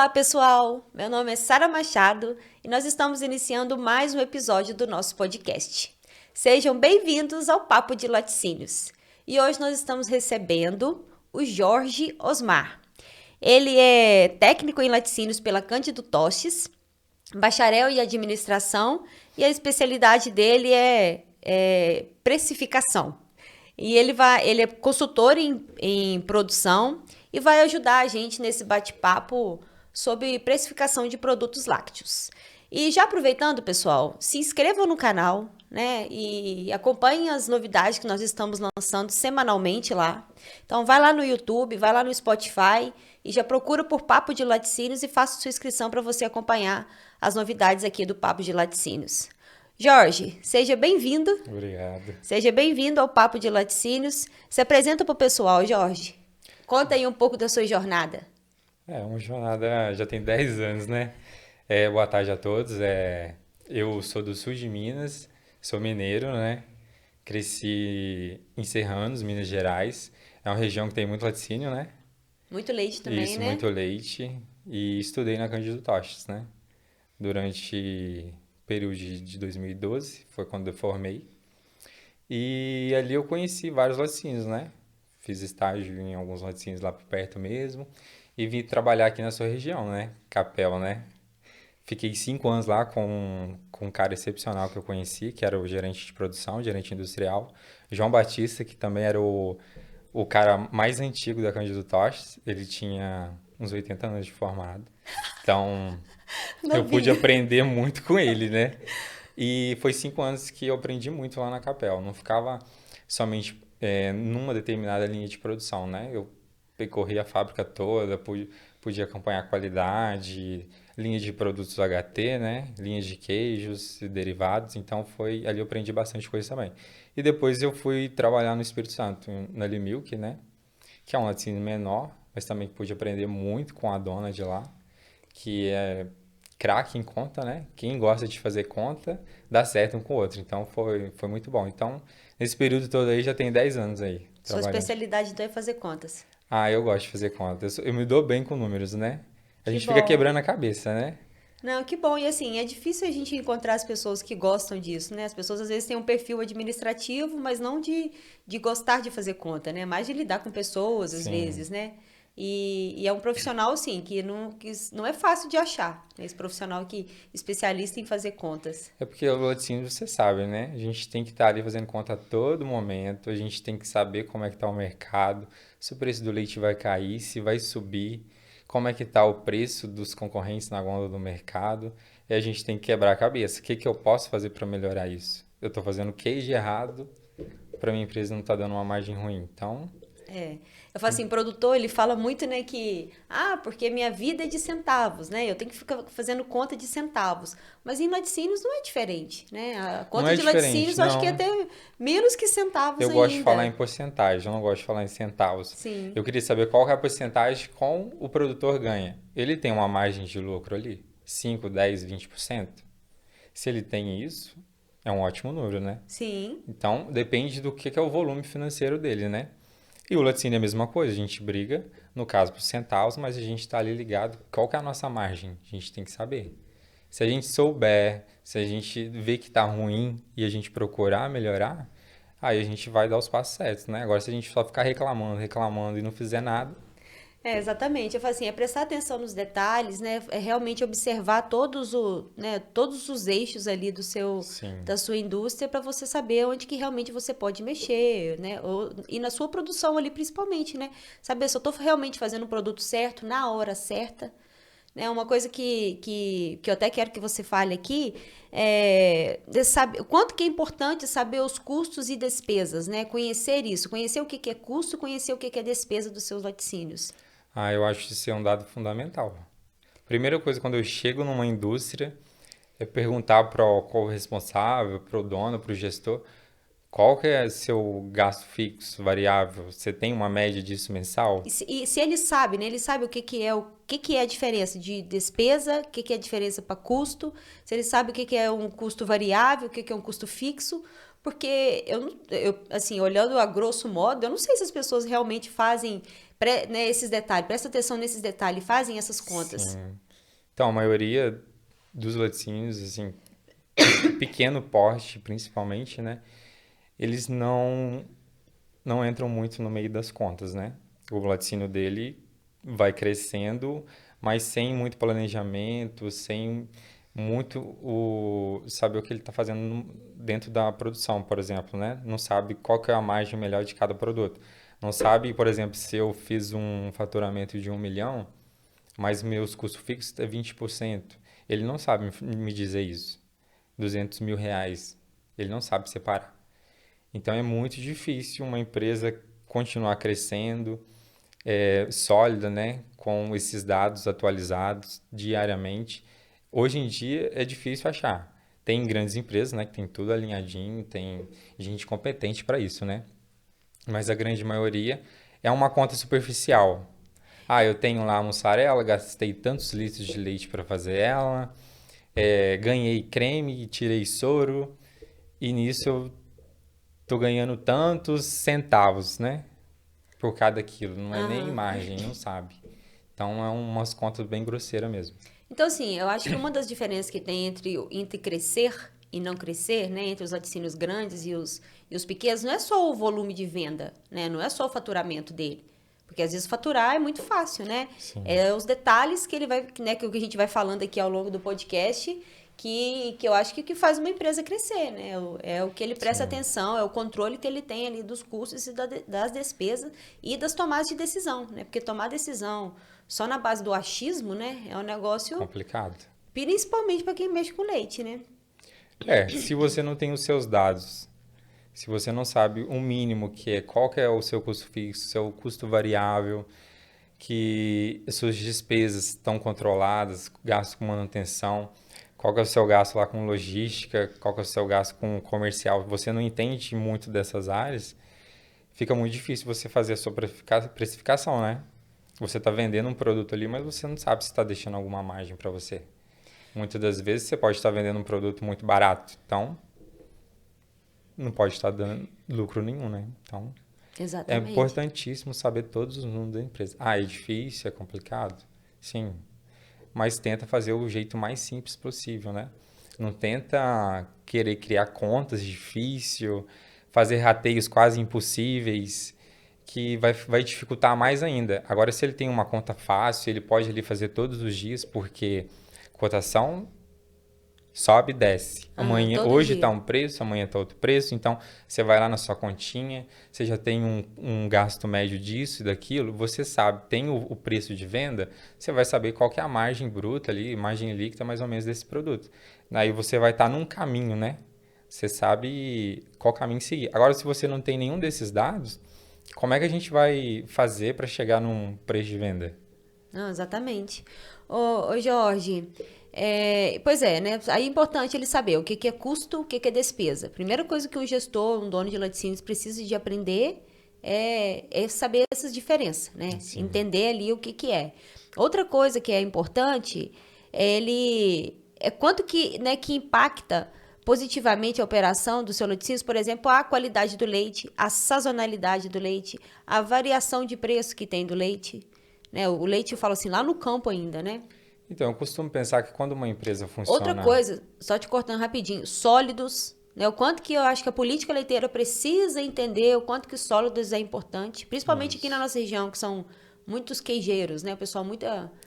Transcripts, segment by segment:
Olá, pessoal! Meu nome é Sara Machado e nós estamos iniciando mais um episódio do nosso podcast. Sejam bem-vindos ao Papo de Laticínios. E hoje nós estamos recebendo o Jorge Osmar. Ele é técnico em laticínios pela Cândido Tostes, bacharel em administração e a especialidade dele é precificação. E ele é consultor em produção e vai ajudar a gente nesse bate-papo sobre precificação de produtos lácteos. E já aproveitando, pessoal, se inscrevam no canal, né? E acompanhem as novidades que nós estamos lançando semanalmente lá. Então vai lá no YouTube, vai lá no Spotify e já procura por Papo de Laticínios e faça sua inscrição para você acompanhar as novidades aqui do Papo de Laticínios. Jorge, seja bem-vindo. Obrigado. Seja bem-vindo ao Papo de Laticínios. Se apresenta para o pessoal, Jorge. Conta aí um pouco da sua jornada. Uma jornada já tem 10 anos, né? Boa tarde a todos. Eu sou do sul de Minas, sou mineiro, né? Cresci em Serranos, Minas Gerais. É uma região que tem muito laticínio, né? Muito leite também, Isso, né? muito leite. E estudei na Cândido Tostes, né? Durante o período de 2012, foi quando eu formei. E ali eu conheci vários laticínios, né? Fiz estágio em alguns laticínios lá por perto mesmo. E vim trabalhar aqui na sua região, né? Capel, né? Fiquei 5 anos lá com um cara excepcional que eu conheci, que era o gerente de produção, gerente industrial. João Batista, que também era o cara mais antigo da Cândido Tostes. Ele tinha uns 80 anos de formado. Então, eu pude Novinho. aprender muito com ele, né? E foi 5 anos que eu aprendi muito lá na Capel. Não ficava somente numa determinada linha de produção, né? Eu percorri a fábrica toda, pude acompanhar a qualidade, linha de produtos HT, né? Linhas de queijos e derivados. Então, ali eu aprendi bastante coisa também. E depois eu fui trabalhar no Espírito Santo, na Limilk, né? Que é um laticínio menor, mas também pude aprender muito com a dona de lá, que é craque em conta, né? Quem gosta de fazer conta, dá certo um com o outro. Então, foi muito bom. Então, nesse período todo aí, já tem 10 anos aí, Sua trabalhando. especialidade, então, é fazer contas. Eu gosto de fazer conta. Eu me dou bem com números, né? A Que gente fica bom. quebrando a cabeça, né? Não, que bom. E assim, é difícil a gente encontrar as pessoas que gostam disso, né? As pessoas às vezes têm um perfil administrativo, mas não de gostar de fazer conta, né? Mais de lidar com pessoas, às Sim. vezes, né? E é um profissional, assim, que não é fácil de achar, né? Esse profissional que especialista em fazer contas. É porque o laticínio, você sabe, né? A gente tem que estar ali fazendo conta a todo momento, a gente tem que saber como é que está o mercado, se o preço do leite vai cair, se vai subir, como é que está o preço dos concorrentes na gôndola do mercado, e a gente tem que quebrar a cabeça. O que que eu posso fazer para melhorar isso? Eu estou fazendo queijo errado, para minha empresa não está dando uma margem ruim. Então, É. Eu falo assim, produtor, ele fala muito, né, porque minha vida é de centavos, né? Eu tenho que ficar fazendo conta de centavos. Mas em laticínios não é diferente, né? A não conta é de laticínios diferente, eu acho que é não. até menos que centavos Eu gosto de falar em ainda. porcentagem, eu não gosto de falar em centavos. Sim. Eu queria saber qual que é a porcentagem com o produtor ganha. Ele tem uma margem de lucro ali? 5, 10, 20%? Se ele tem isso, é um ótimo número, né? Sim. Então, depende do que é o volume financeiro dele, né? E o laticínio é a mesma coisa, a gente briga, no caso, por centavos, mas a gente está ali ligado. Qual que é a nossa margem? A gente tem que saber. Se a gente souber, se a gente vê que está ruim e a gente procurar melhorar, aí a gente vai dar os passos certos, né? Agora, se a gente só ficar reclamando, reclamando e não fizer nada, É, exatamente. Eu falo assim, é prestar atenção nos detalhes, né? É realmente observar todos os eixos ali sim, da sua indústria para você saber onde que realmente você pode mexer, né? E na sua produção ali principalmente, né? Saber se eu estou realmente fazendo o produto certo, na hora certa. Né? Uma coisa que eu até quero que você fale aqui de saber, o quanto que é importante saber os custos e despesas, né? Conhecer isso, conhecer o que que é custo, conhecer o que que é despesa dos seus laticínios. eu acho isso um dado fundamental. Primeira coisa, quando eu chego numa indústria, é perguntar para qual o responsável, para o dono, para o gestor, qual que é seu gasto fixo, variável? Você tem uma média disso mensal? E se ele sabe, né? Ele sabe o que que é a diferença de despesa, o que que é a diferença para custo, se ele sabe o que que é um custo variável, o que que é um custo fixo, porque assim, olhando a grosso modo, eu não sei se as pessoas realmente fazem né, esses detalhes, presta atenção nesses detalhes, fazem essas contas. Sim. Então, a maioria dos laticínios, assim, pequeno porte principalmente, né? Eles não entram muito no meio das contas, né? O laticínio dele vai crescendo, mas sem muito planejamento, sem muito saber o que ele está fazendo dentro da produção, por exemplo, né? Não sabe qual que é a margem melhor de cada produto. Não sabe, por exemplo, se eu fiz um faturamento de 1 milhão, mas meus custos fixos é 20%. Ele não sabe me dizer isso. 200 mil reais. Ele não sabe separar. Então é muito difícil uma empresa continuar crescendo, sólida, né, com esses dados atualizados diariamente. Hoje em dia é difícil achar. Tem grandes empresas, né, que tem tudo alinhadinho, tem gente competente para isso, né? Mas a grande maioria é uma conta superficial. Ah, eu tenho lá a mussarela, gastei tantos litros de leite para fazer ela, ganhei creme, tirei soro, e nisso eu tô ganhando tantos centavos, né? Por cada quilo. Não é nem Aham. margem, não sabe. Então é umas contas bem grosseiras mesmo. Então, assim, eu acho que uma das diferenças que tem entre crescer e não crescer, né, entre os laticínios grandes e os pequenos, não é só o volume de venda, né, não é só o faturamento dele. Porque às vezes faturar é muito fácil, né? Sim. É os detalhes que ele vai, né, que a gente vai falando aqui ao longo do podcast, que eu acho que faz uma empresa crescer, né? É o que ele presta Sim. atenção, é o controle que ele tem ali dos custos e das despesas e das tomadas de decisão, né? Porque tomar decisão só na base do achismo, né? É um negócio, Complicado. principalmente para quem mexe com leite, né? Se você não tem os seus dados, se você não sabe o mínimo que é qual que é o seu custo fixo, seu custo variável, que as suas despesas estão controladas, gasto com manutenção, qual que é o seu gasto lá com logística, qual que é o seu gasto com comercial, você não entende muito dessas áreas, fica muito difícil você fazer a sua precificação, né? Você está vendendo um produto ali, mas você não sabe se está deixando alguma margem para você. Muitas das vezes você pode estar vendendo um produto muito barato, então não pode estar dando lucro nenhum, né? Então é Exatamente. importantíssimo saber todos os números da empresa. Ah, é difícil, é complicado? Sim, mas tenta fazer o jeito mais simples possível, né? Não tenta querer criar contas difícil, fazer rateios quase impossíveis, que vai dificultar mais ainda. Agora, se ele tem uma conta fácil, ele pode ali fazer todos os dias, porque cotação sobe e desce. Aham, Amanhã, todo hoje está dia. um preço, amanhã está outro preço. Então, você vai lá na sua continha, você já tem um gasto médio disso e daquilo, você sabe, tem o preço de venda, você vai saber qual que é a margem bruta ali, margem líquida mais ou menos desse produto. Aí você vai estar num caminho, né? Você sabe qual caminho seguir. Agora, se você não tem nenhum desses dados, como é que a gente vai fazer para chegar num preço de venda? Não, exatamente. Ô Jorge, pois é, né? Aí é importante ele saber o que que é custo, o que que é despesa. Primeira coisa que um gestor, um dono de laticínios precisa de aprender é saber essas diferenças, né? Sim, Entender ali o que que é. Outra coisa que é importante é quanto que, né, que impacta positivamente a operação do seu laticínios, por exemplo, a qualidade do leite, a sazonalidade do leite, a variação de preço que tem do leite, né? O leite, eu falo assim, lá no campo ainda, né? então, eu costumo pensar que quando uma empresa Outra funciona. coisa, só te cortando rapidinho, sólidos, né? O quanto que eu acho que a política leiteira precisa entender o quanto que sólidos é importante, principalmente aqui na Isso. nossa região, que são muitos queijeiros, né? O pessoal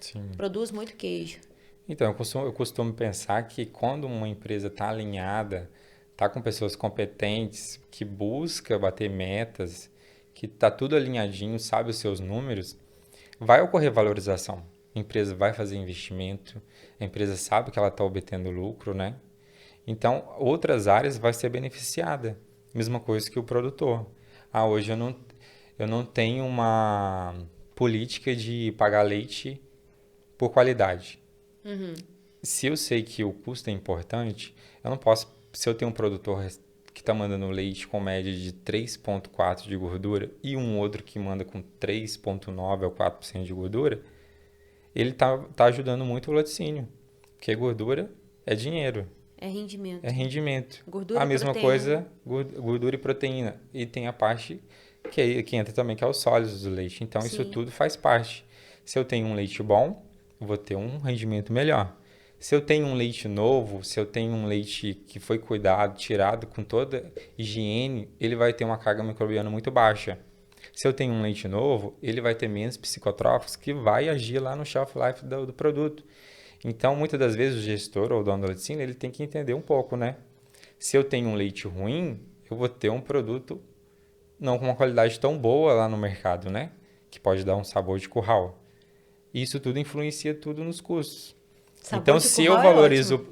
Sim. produz muito queijo. Então, eu costumo pensar que quando uma empresa está alinhada, está com pessoas competentes, que busca bater metas, que está tudo alinhadinho, sabe os seus números, vai ocorrer valorização. A empresa vai fazer investimento, a empresa sabe que ela está obtendo lucro, né? Então, outras áreas vai ser beneficiada. Mesma coisa que o produtor. Ah, hoje eu não tenho uma política de pagar leite por qualidade. Se eu sei que o custo é importante, eu não posso. Se eu tenho um produtor que está mandando leite com média de 3,4 de gordura e um outro que manda com 3,9 ou 4% de gordura, ele tá ajudando muito o laticínio. Porque gordura é dinheiro, É é rendimento. rendimento. A Gordura, mesma proteína. coisa, gordura e proteína. E tem a parte que entra também, que é os sólidos do leite. Então, isso Sim. tudo faz parte. Se eu tenho um leite bom, eu vou ter um rendimento melhor. Se eu tenho um leite novo, se eu tenho um leite que foi cuidado, tirado com toda higiene, ele vai ter uma carga microbiana muito baixa. Se eu tenho um leite novo, ele vai ter menos psicotrópicos que vai agir lá no shelf life do produto. Então, muitas das vezes, o gestor ou o dono da laticínio, ele tem que entender um pouco, né? Se eu tenho um leite ruim, eu vou ter um produto não com uma qualidade tão boa lá no mercado, né? Que pode dar um sabor de curral. Isso tudo influencia tudo nos custos. Sabor Então, de se eu curral é ótimo. valorizo,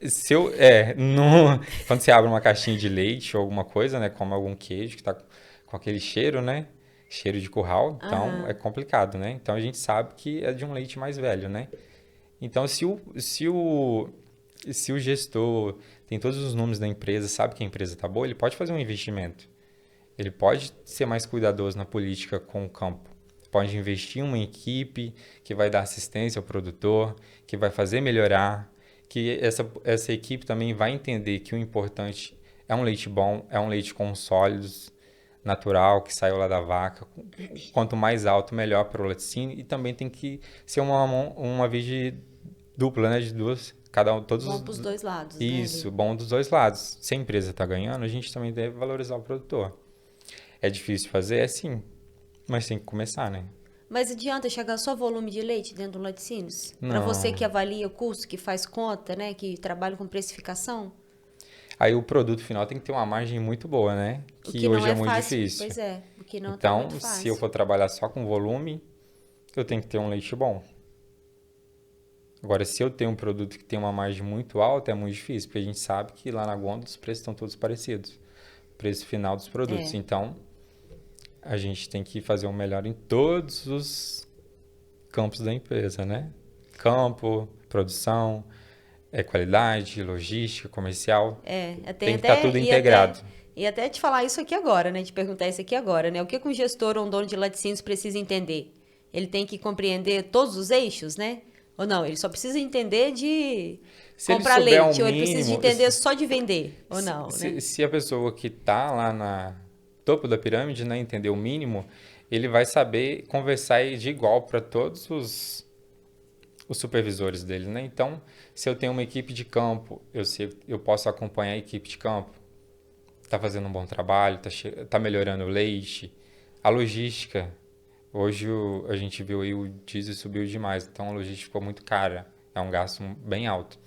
se eu, é, no, quando você abre uma caixinha de leite ou alguma coisa, né, como algum queijo que tá com aquele cheiro, né, cheiro de curral, então é Aham. complicado, né? Então a gente sabe que é de um leite mais velho, né? Então, se o gestor tem todos os números da empresa, sabe que a empresa está boa, ele pode fazer um investimento. Ele pode ser mais cuidadoso na política com o campo. Pode investir em uma equipe que vai dar assistência ao produtor, que vai fazer melhorar, que essa equipe também vai entender que o importante é um leite bom, é um leite com sólidos, natural, que saiu lá da vaca. Quanto mais alto, melhor para o laticínio. E também tem que ser uma vez de dupla, né? De duas, cada um, todos Bom os... para os dois lados, né, Isso, ali. bom dos dois lados. Se a empresa está ganhando, a gente também deve valorizar o produtor. É difícil fazer? É sim, mas tem que começar, né? Mas adianta chegar só volume de leite dentro do laticínios? Para você que Não. avalia o custo, que faz conta, né, que trabalha com precificação, Aí o produto final tem que ter uma margem muito boa, né? o Que que não hoje é é muito fácil, difícil. pois é, o que não tá muito Então, se eu fácil. for trabalhar só com volume, eu tenho que ter um leite bom. Agora, se eu tenho um produto que tem uma margem muito alta, é muito difícil, porque a gente sabe que lá na gôndola os preços estão todos parecidos. O preço final dos produtos. É, Então, a gente tem que fazer o melhor em todos os campos da empresa, né? Campo, produção, qualidade, logística, comercial. tem Tem que estar até tudo integrado. e até te falar isso aqui agora, né, te perguntar isso aqui agora, né? O que que um gestor ou um dono de laticínios precisa entender? Ele tem que compreender todos os eixos, né? Ou não, ele só precisa entender de Se ele comprar souber o leite, ou ele precisa de mínimo, entender só de vender, ou se, não, né? se, se a pessoa que está lá na topo da pirâmide, né, entender o mínimo, ele vai saber conversar de igual para todos os supervisores dele, né? Então, se eu tenho uma equipe de campo, eu posso acompanhar a equipe de campo. Está fazendo um bom trabalho, tá melhorando o leite, a logística. Hoje a gente viu aí o diesel subiu demais, então a logística ficou muito cara, é um gasto bem alto.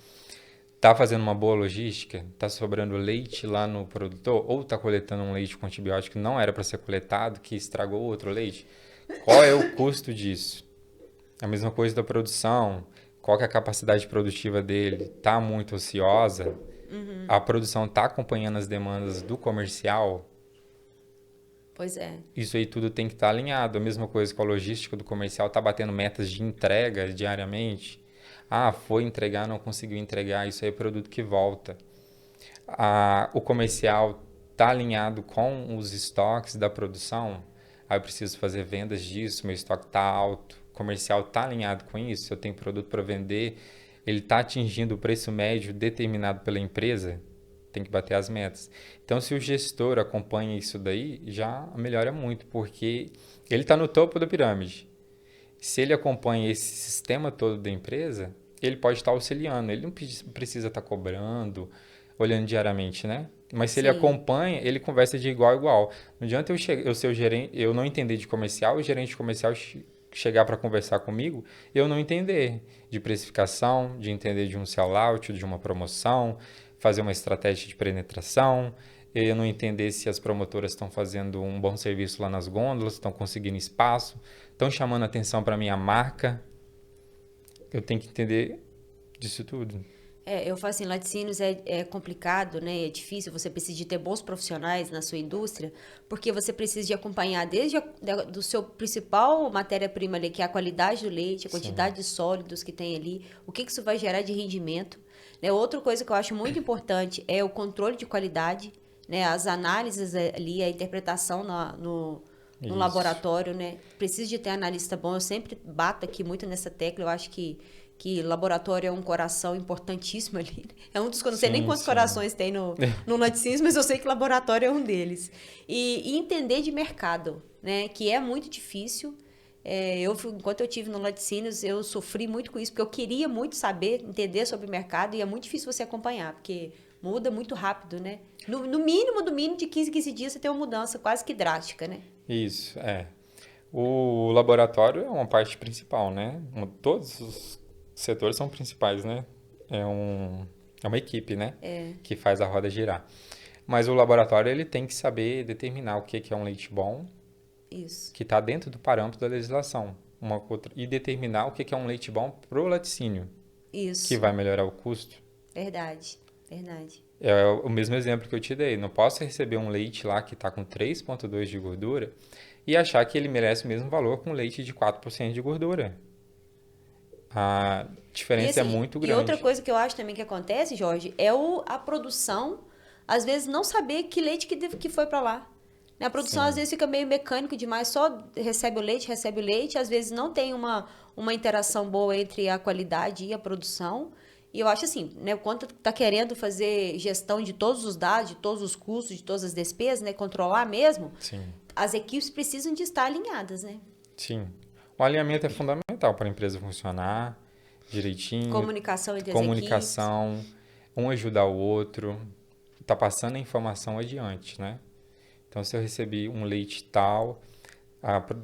Tá fazendo uma boa logística, tá sobrando leite lá no produtor, ou tá coletando um leite com antibiótico que não era para ser coletado, que estragou outro leite. Qual é o custo disso? A mesma coisa da produção, qual que é a capacidade produtiva dele? Tá muito ociosa? A produção tá acompanhando as demandas do comercial? Pois é. Isso aí tudo tem que estar alinhado. A mesma coisa com a logística do comercial, tá batendo metas de entrega diariamente. Ah, foi entregar, não conseguiu entregar, isso aí é produto que volta. O comercial tá alinhado com os estoques da produção. Aí eu preciso fazer vendas disso, meu estoque tá alto. O comercial tá alinhado com isso. Eu tenho produto para vender, ele tá atingindo o preço médio determinado pela empresa, tem que bater as metas. Então, se o gestor acompanha isso daí, já melhora muito, porque ele está no topo da pirâmide. Se ele acompanha esse sistema todo da empresa, ele pode estar auxiliando. Ele não precisa estar cobrando, olhando diariamente, né? Mas se ele Sim. acompanha, ele conversa de igual a igual. Não adianta eu ser o gerente, eu não entender de comercial, o gerente comercial chegar para conversar comigo, eu não entender de precificação, de entender de um sell-out, de uma promoção, fazer uma estratégia de penetração, eu não entender se as promotoras estão fazendo um bom serviço lá nas gôndolas, estão conseguindo espaço, estão chamando atenção para a minha marca. Eu tenho que entender disso tudo. Eu falo assim, laticínios é complicado, né? É difícil, você precisa de ter bons profissionais na sua indústria, porque você precisa de acompanhar desde do seu principal matéria-prima ali, que é a qualidade do leite, a Sim, quantidade de sólidos que tem ali, o que isso vai gerar de rendimento. Né? Outra coisa que eu acho muito importante é o controle de qualidade, né? As análises ali, a interpretação no isso. laboratório, né? Precisa de ter analista bom. Eu sempre bato aqui muito nessa tecla. Eu acho que que laboratório é um coração importantíssimo ali. É um dos, eu não sei nem Sim, quantos sim. corações tem no laticínios, mas eu sei que laboratório é um deles. E entender de mercado, né? Que é muito difícil. Enquanto eu tive no laticínios, eu sofri muito com isso, porque eu queria muito saber, entender sobre o mercado, e é muito difícil você acompanhar, porque muda muito rápido, né? No mínimo, do mínimo, de 15 em 15 dias, você tem uma mudança quase que drástica, né? Isso, é. O laboratório é uma parte principal, né? Todos os setores são principais, né? É uma equipe, né? Que faz a roda girar. Mas o laboratório ele tem que saber determinar o que é um leite bom, Isso, que está dentro do parâmetro da legislação, e determinar o que é um leite bom para o laticínio, que isso. vai melhorar o custo. Verdade, verdade. É o mesmo exemplo que eu te dei. Não posso receber um leite lá que está com 3,2 de gordura e achar que ele merece o mesmo valor com leite de 4% de gordura. A E diferença é assim, muito e outra grande. coisa que eu acho também que acontece, Jorge, é a produção, às vezes não saber que leite que foi para lá. Né? A produção às Sim, vezes fica meio mecânico demais, só recebe o leite, às vezes não tem uma interação boa entre a qualidade e a produção. E eu acho assim, né, o quanto tá querendo fazer gestão de todos os dados, de todos os custos, de todas as despesas, né, controlar mesmo, sim, as equipes precisam de estar alinhadas, né? sim. O alinhamento é fundamental para a empresa funcionar direitinho, Comunicação entre as equipes. comunicação, um ajudar o outro, tá passando a informação adiante, né? Então, se eu recebi um leite tal,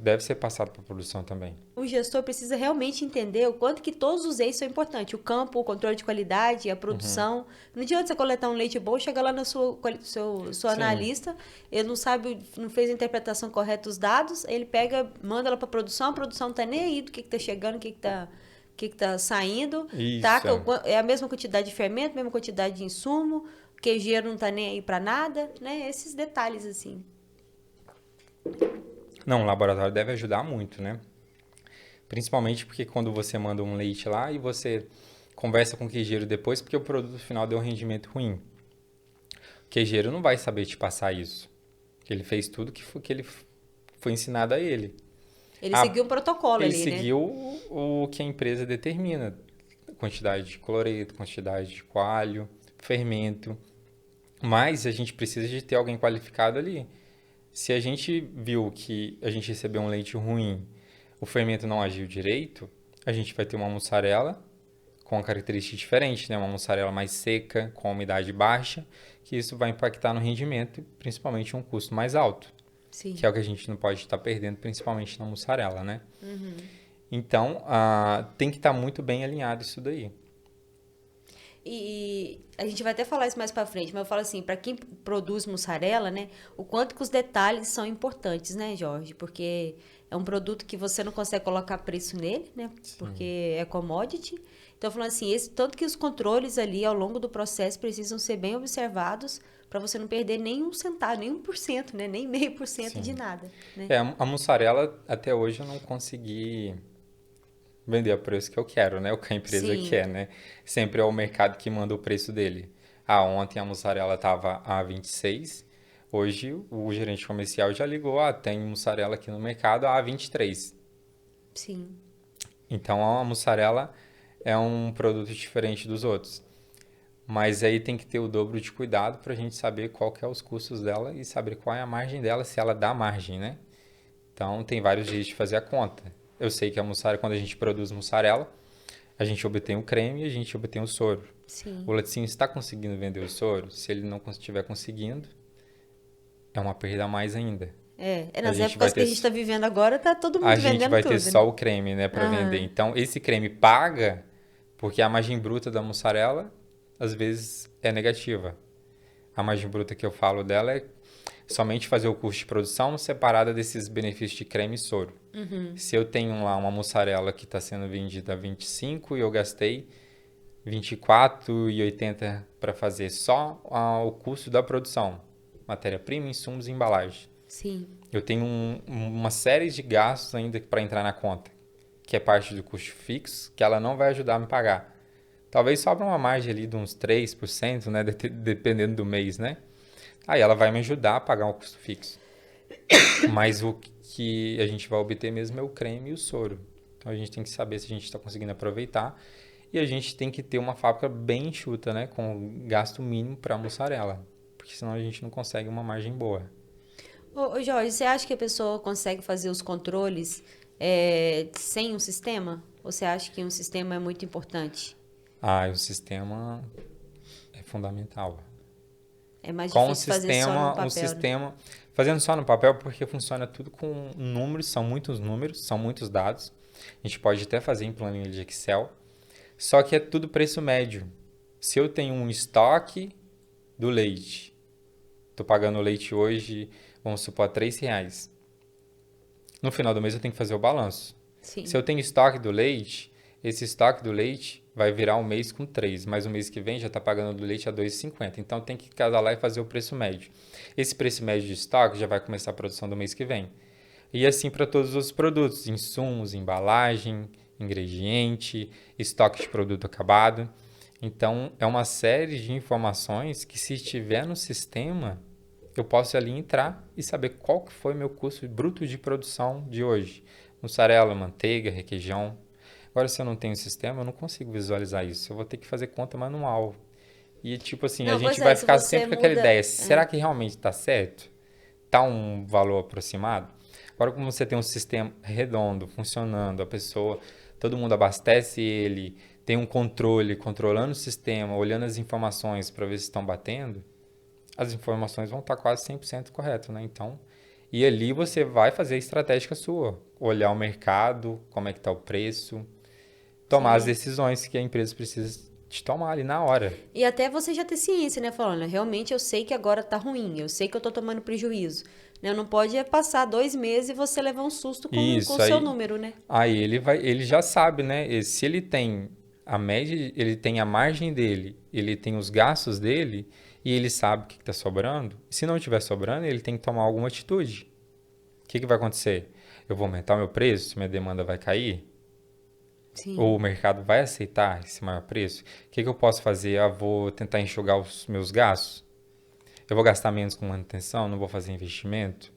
deve ser passado para a produção também. O gestor precisa realmente entender o quanto que todos os eixos são importantes. O campo, o controle de qualidade, a produção. Não adianta você coletar um leite bom, chegar lá no seu Sim, analista, ele não sabe, não fez a interpretação correta dos dados, ele pega, manda ela para a produção não tá nem aí do que tá chegando, o que tá saindo, isso, taca, é. é a mesma quantidade de fermento, mesma quantidade de insumo, o queijeiro não tá nem aí para nada, né? Esses detalhes, assim. Não, o laboratório deve ajudar muito, né? Principalmente porque quando você manda um leite lá e você conversa com o queijeiro depois, porque o produto final deu um rendimento ruim. O queijeiro não vai saber te passar isso. Ele fez tudo que foi ensinado a ele. Ele Ah, seguiu um protocolo ele ali, né? seguiu o que a empresa determina. Quantidade de cloreto, quantidade de coalho, fermento. Mas a gente precisa de ter alguém qualificado ali. Se a gente viu que a gente recebeu um leite ruim, o fermento não agiu direito, a gente vai ter uma mussarela com uma característica diferente, né? Uma mussarela mais seca, com umidade baixa, que isso vai impactar no rendimento, principalmente um custo mais alto, que Sim. é o que a gente não pode estar perdendo, principalmente na mussarela, né? Então, tem que estar muito bem alinhado isso daí. E a gente vai até falar isso mais pra frente, mas eu falo assim, para quem produz mussarela, né, o quanto que os detalhes são importantes, né, Jorge? Porque é um produto que você não consegue colocar preço nele, né? Sim, Porque é commodity. Então, falando assim, tanto que os controles ali ao longo do processo precisam ser bem observados para você não perder nem um centavo, nem 1%, né? Nem 0,5% de sim. nada, né? A mussarela, até hoje, eu não consegui vender a preço que eu quero, né? O que a empresa Sim, quer, né? Sempre é o mercado que manda o preço dele. Ontem a mussarela estava a 26. Hoje o gerente comercial já ligou, tem mussarela aqui no mercado a 23. sim. Então a mussarela é um produto diferente dos outros. Mas aí tem que ter o dobro de cuidado para a gente saber qual que é os custos dela e saber qual é a margem dela, se ela dá margem, né? Então tem vários jeitos de fazer a conta. Eu sei que a mussarela, quando a gente produz mussarela, a gente obtém o creme e a gente obtém o soro. O Sim. laticínio está conseguindo vender o soro? Se ele não estiver conseguindo, é uma perda a mais ainda. É A nas gente vai épocas que ter, a gente está vivendo agora, tá todo a mundo gente vendendo vai ter tudo, né? só o creme, né, para vender. Aham. Então, esse creme paga porque a margem bruta da mussarela às vezes é negativa. A margem bruta que eu falo dela é somente fazer o custo de produção separada desses benefícios de creme e soro. Se eu tenho lá uma mussarela que está sendo vendida a 25 e eu gastei 24,80 para fazer só o custo da produção, matéria-prima, insumos e embalagem. Sim. Eu tenho uma série de gastos ainda para entrar na conta, que é parte do custo fixo, que ela não vai ajudar a me pagar. Talvez sobra uma margem ali de uns 3%, né, dependendo do mês, né? Aí ela vai me ajudar a pagar o custo fixo. Mas o que a gente vai obter mesmo é o creme e o soro. Então a gente tem que saber se a gente está conseguindo aproveitar e a gente tem que ter uma fábrica bem enxuta, né? Com gasto mínimo para mussarela, porque senão a gente não consegue uma margem boa. Ô, Jorge, você acha que a pessoa consegue fazer os controles sem um sistema? Ou você acha que um sistema é muito importante? Ah, o sistema é fundamental. É mais Com o difícil fazer só no sistema, papel, né? fazendo só no papel, porque funciona tudo com números, são muitos dados. A gente pode até fazer em planilha de Excel, só que é tudo preço médio. Se eu tenho um estoque do leite, estou pagando o leite hoje, vamos supor, R$ 3. No final do mês eu tenho que fazer o balanço. Se Sim. eu tenho estoque do leite, esse estoque do leite vai virar um mês com 3, mas o mês que vem já está pagando do leite a 2,50. Então tem que casar lá e fazer o preço médio. Esse preço médio de estoque já vai começar a produção do mês que vem. E assim para todos os produtos, insumos, embalagem, ingrediente, estoque de produto acabado. Então é uma série de informações que, se estiver no sistema, eu posso ali entrar e saber qual que foi meu custo bruto de produção de hoje. Mussarela, manteiga, requeijão. Agora, se eu não tenho sistema, eu não consigo visualizar isso. Eu vou ter que fazer conta manual. E, tipo assim, a Não, gente pois vai é, se ficar você sempre com aquela muda. ideia. Será que realmente está certo? Está um valor aproximado? Agora, como você tem um sistema redondo, funcionando, a pessoa, todo mundo abastece ele, tem um controle, controlando o sistema, olhando as informações para ver se estão batendo, as informações vão estar quase 100% correto, né? Então, e ali você vai fazer a estratégica sua, olhar o mercado, como é que está o preço, tomar as Sim. decisões que a empresa precisa de tomar ali na hora. E até você já ter ciência, né? Falando, realmente eu sei que agora tá ruim, eu sei que eu tô tomando prejuízo. Né? Não pode passar 2 meses e você levar um susto com o Isso seu aí, número, né? aí ele já sabe, né? E se ele tem a média, ele tem a margem dele, ele tem os gastos dele e ele sabe o que está sobrando. Se não estiver sobrando, ele tem que tomar alguma atitude. O que vai acontecer? Eu vou aumentar meu preço, minha demanda vai cair? Ou Sim. o mercado vai aceitar esse maior preço? O que eu posso fazer? Eu vou tentar enxugar os meus gastos? Eu vou gastar menos com manutenção? Não vou fazer investimento?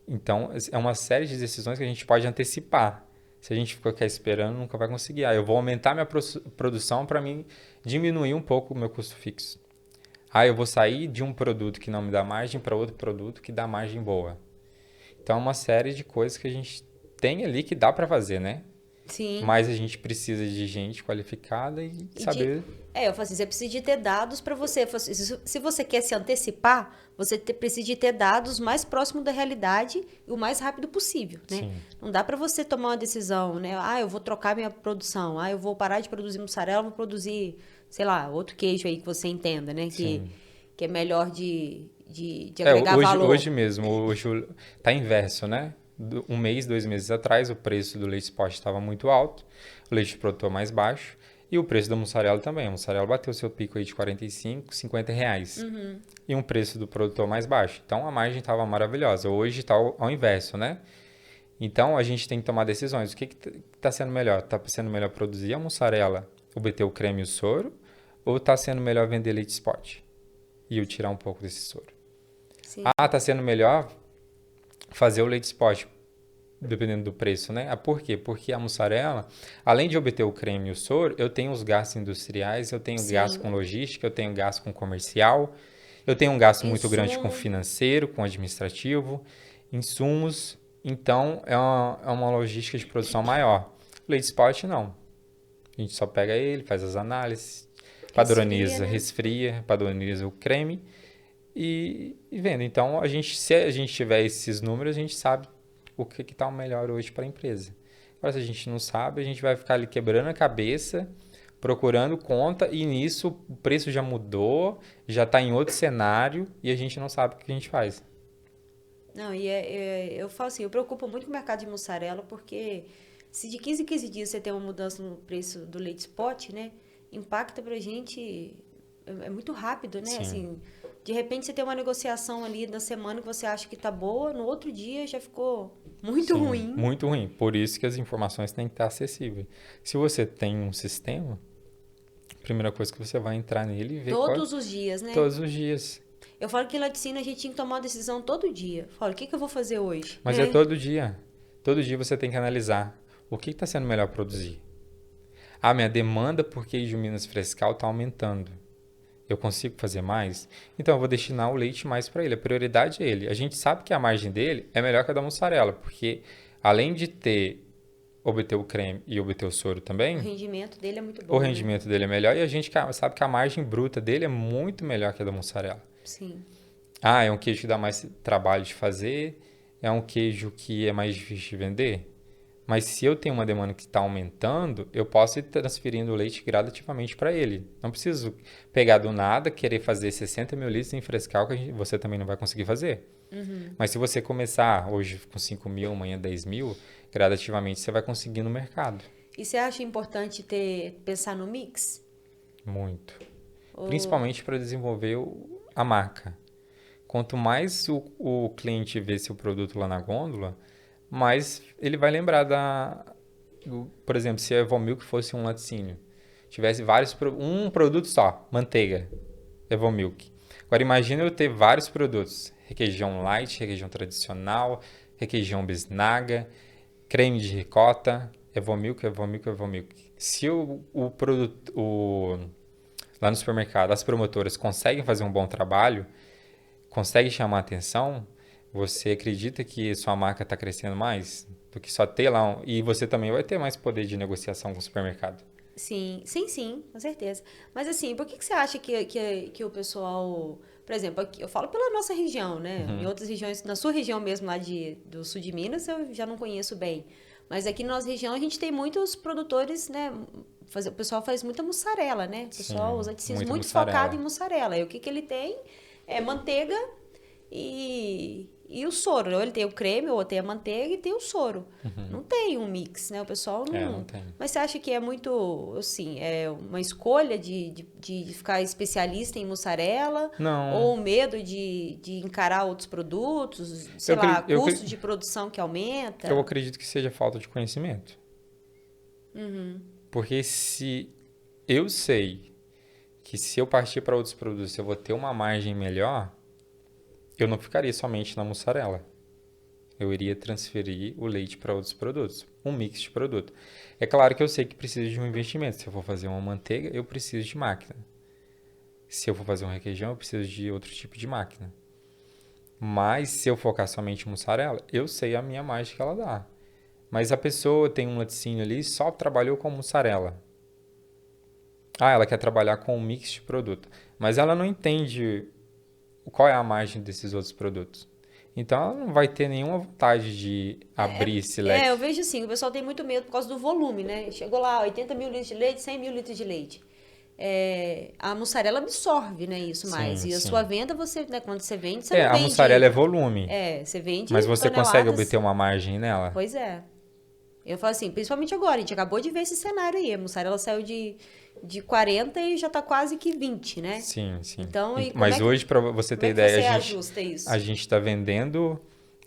Então, é uma série de decisões que a gente pode antecipar. Se a gente ficar esperando, nunca vai conseguir. Eu vou aumentar minha produção para mim diminuir um pouco o meu custo fixo. Eu vou sair de um produto que não me dá margem para outro produto que dá margem boa. Então, é uma série de coisas que a gente tem ali que dá para fazer, né? Sim. Mas a gente precisa de gente qualificada e E de, saber. eu falo assim, você precisa de ter dados para você. Eu falo assim, se você quer se antecipar, você precisa de ter dados mais próximos da realidade e o mais rápido possível, né? Sim. Não dá para você tomar uma decisão, né? Eu vou trocar minha produção. Eu vou parar de produzir mussarela, vou produzir, sei lá, outro queijo aí que você entenda, né? Sim. Que é melhor de agregar Hoje, valor. hoje mesmo, hoje tá inverso, né? Um mês, 2 meses atrás, o preço do leite Sport estava muito alto, o leite produtor mais baixo, e o preço da mussarela também. A mussarela bateu seu pico aí de R$ 45, R$ 50. E um preço do produtor mais baixo. Então a margem estava maravilhosa. Hoje está ao inverso, né? Então a gente tem que tomar decisões. O que está sendo melhor? Está sendo melhor produzir a mussarela, obter o creme e o soro, ou está sendo melhor vender leite Sport? E eu tirar um pouco desse soro. Sim. Está sendo melhor fazer o leite Sport, dependendo do preço, né? Por quê? Porque a mussarela, além de obter o creme e o soro, eu tenho os gastos industriais, eu tenho gasto com logística, eu tenho gasto com comercial, eu tenho um gasto muito grande com financeiro, com administrativo, insumos. Então, é uma logística de produção maior. O leite Sport, não. A gente só pega ele, faz as análises, padroniza, resfria, padroniza o creme e vende. Então, se a gente tiver esses números, a gente sabe o que está o melhor hoje para a empresa. Agora, se a gente não sabe, a gente vai ficar ali quebrando a cabeça, procurando conta, e nisso o preço já mudou, já está em outro cenário, e a gente não sabe o que a gente faz. Não, eu falo assim, eu preocupo muito com o mercado de mussarela, porque se de 15 em 15 dias você tem uma mudança no preço do leite spot, né? Impacta pra gente, é muito rápido, né? Sim. Assim, de repente você tem uma negociação ali na semana que você acha que tá boa, no outro dia já ficou muito ruim. Muito ruim. Por isso que as informações têm que estar acessíveis. Se você tem um sistema, a primeira coisa que você vai entrar nele e ver Todos os dias, né? Todos os dias. Eu falo que em laticínio a gente tinha que tomar uma decisão todo dia. Eu falo, o que eu vou fazer hoje? Mas é todo dia. Todo dia você tem que analisar O que está sendo melhor produzir? Ah, minha demanda por queijo Minas Frescal está aumentando. Eu consigo fazer mais? Então eu vou destinar o leite mais para ele. A prioridade é ele. A gente sabe que a margem dele é melhor que a da mussarela, porque além de obter o creme e obter o soro O também, rendimento dele é muito bom, o né? rendimento dele é melhor e a gente sabe que a margem bruta dele é muito melhor que a da mussarela. Sim. Ah, é um queijo que dá mais trabalho de fazer, é um queijo que é mais difícil de vender. Mas se eu tenho uma demanda que está aumentando, eu posso ir transferindo o leite gradativamente para ele. Não preciso pegar do nada, querer fazer 60 mil litros em frescal, que você também não vai conseguir fazer. Mas se você começar hoje com 5 mil, amanhã 10 mil, gradativamente você vai conseguir no mercado. E você acha importante pensar no mix? Muito. Ou- Principalmente para desenvolver a marca. Quanto mais o cliente vê seu produto lá na gôndola, mais ele vai lembrar por exemplo, se a Evomilk fosse um laticínio, tivesse um produto só, manteiga, Evomilk. Agora imagina eu ter vários produtos, requeijão light, requeijão tradicional, requeijão bisnaga, creme de ricota, Evomilk, Evomilk, Evomilk. Se o produto, lá no supermercado, as promotoras conseguem fazer um bom trabalho, conseguem chamar atenção, você acredita que sua marca está crescendo mais do que só ter lá e você também vai ter mais poder de negociação com o supermercado. Sim, sim, sim, com certeza. Mas assim, por que você acha que o pessoal, por exemplo, aqui, eu falo pela nossa região, né? Em outras regiões, na sua região mesmo lá do sul de Minas, eu já não conheço bem. Mas aqui na nossa região a gente tem muitos produtores, né? O pessoal faz muita mussarela, né? O pessoal, Sim, os laticínios muita muito focado em mussarela. mussarela. E o que ele tem é manteiga e o soro. Ou ele tem o creme, ou tem a manteiga e tem o soro. Não tem um mix, né? O pessoal Não não. tem. Mas você acha que é muito, assim, é uma escolha de ficar especialista em mussarela? Não. Ou medo de encarar outros produtos? Sei Eu, lá, acre- eu, custo acre- de produção que eu aumenta? acredito que seja falta de conhecimento. Porque se eu sei que se eu partir para outros produtos eu vou ter uma margem melhor, eu não ficaria somente na mussarela. Eu iria transferir o leite para outros produtos, um mix de produto. É claro que eu sei que precisa de um investimento. Se eu for fazer uma manteiga, eu preciso de máquina. Se eu for fazer um requeijão, eu preciso de outro tipo de máquina. Mas se eu focar somente em mussarela, eu sei a minha margem que ela dá. Mas a pessoa tem um laticínio ali, só trabalhou com mussarela. Ah, ela quer trabalhar com um mix de produto. Mas ela não entende qual é a margem desses outros produtos. Então ela não vai ter nenhuma vontade de abrir esse Eu leque. vejo assim, o pessoal tem muito medo por causa do volume, né? Chegou lá, 80 mil litros de leite, 100 mil litros de leite. A mussarela absorve, né, isso mais. Sim, E a sua sim. venda, né, quando você vende, você não A mussarela vende. é volume, Você vende mas você consegue toneladas. obter uma margem nela? Pois é. Eu falo assim, principalmente agora, a gente acabou de ver esse cenário aí. A mussarela saiu de 40 e já tá quase que 20, né? Sim, sim. Então, e Mas hoje, para você como ter é que ideia, você ajusta a isso? gente está vendendo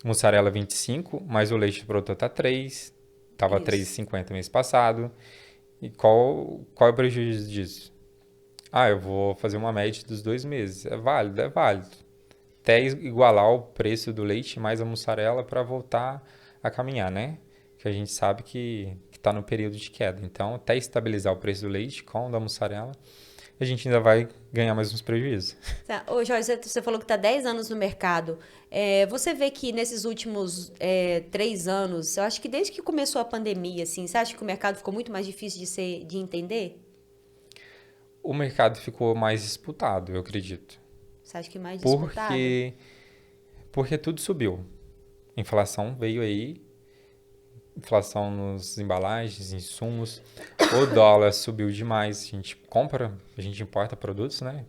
mussarela 25, mas o leite produtor tá 3, tava Isso. 3,50 mês passado. E qual é o prejuízo disso? Ah, eu vou fazer uma média dos 2 meses. É válido, é válido. Até igualar o preço do leite mais a mussarela para voltar a caminhar, né? Que a gente sabe que está no período de queda. Então, até estabilizar o preço do leite com o da mussarela, a gente ainda vai ganhar mais uns prejuízos. Tá. Ô, Jorge, você falou que está 10 anos no mercado. Você vê que nesses últimos 3 anos, eu acho que desde que começou a pandemia, assim, você acha que o mercado ficou muito mais difícil de entender? O mercado ficou mais disputado, eu acredito. Você acha que mais disputado? Porque, porque tudo subiu. Inflação veio aí, inflação nos embalagens, insumos. O dólar subiu demais. A gente importa produtos, né?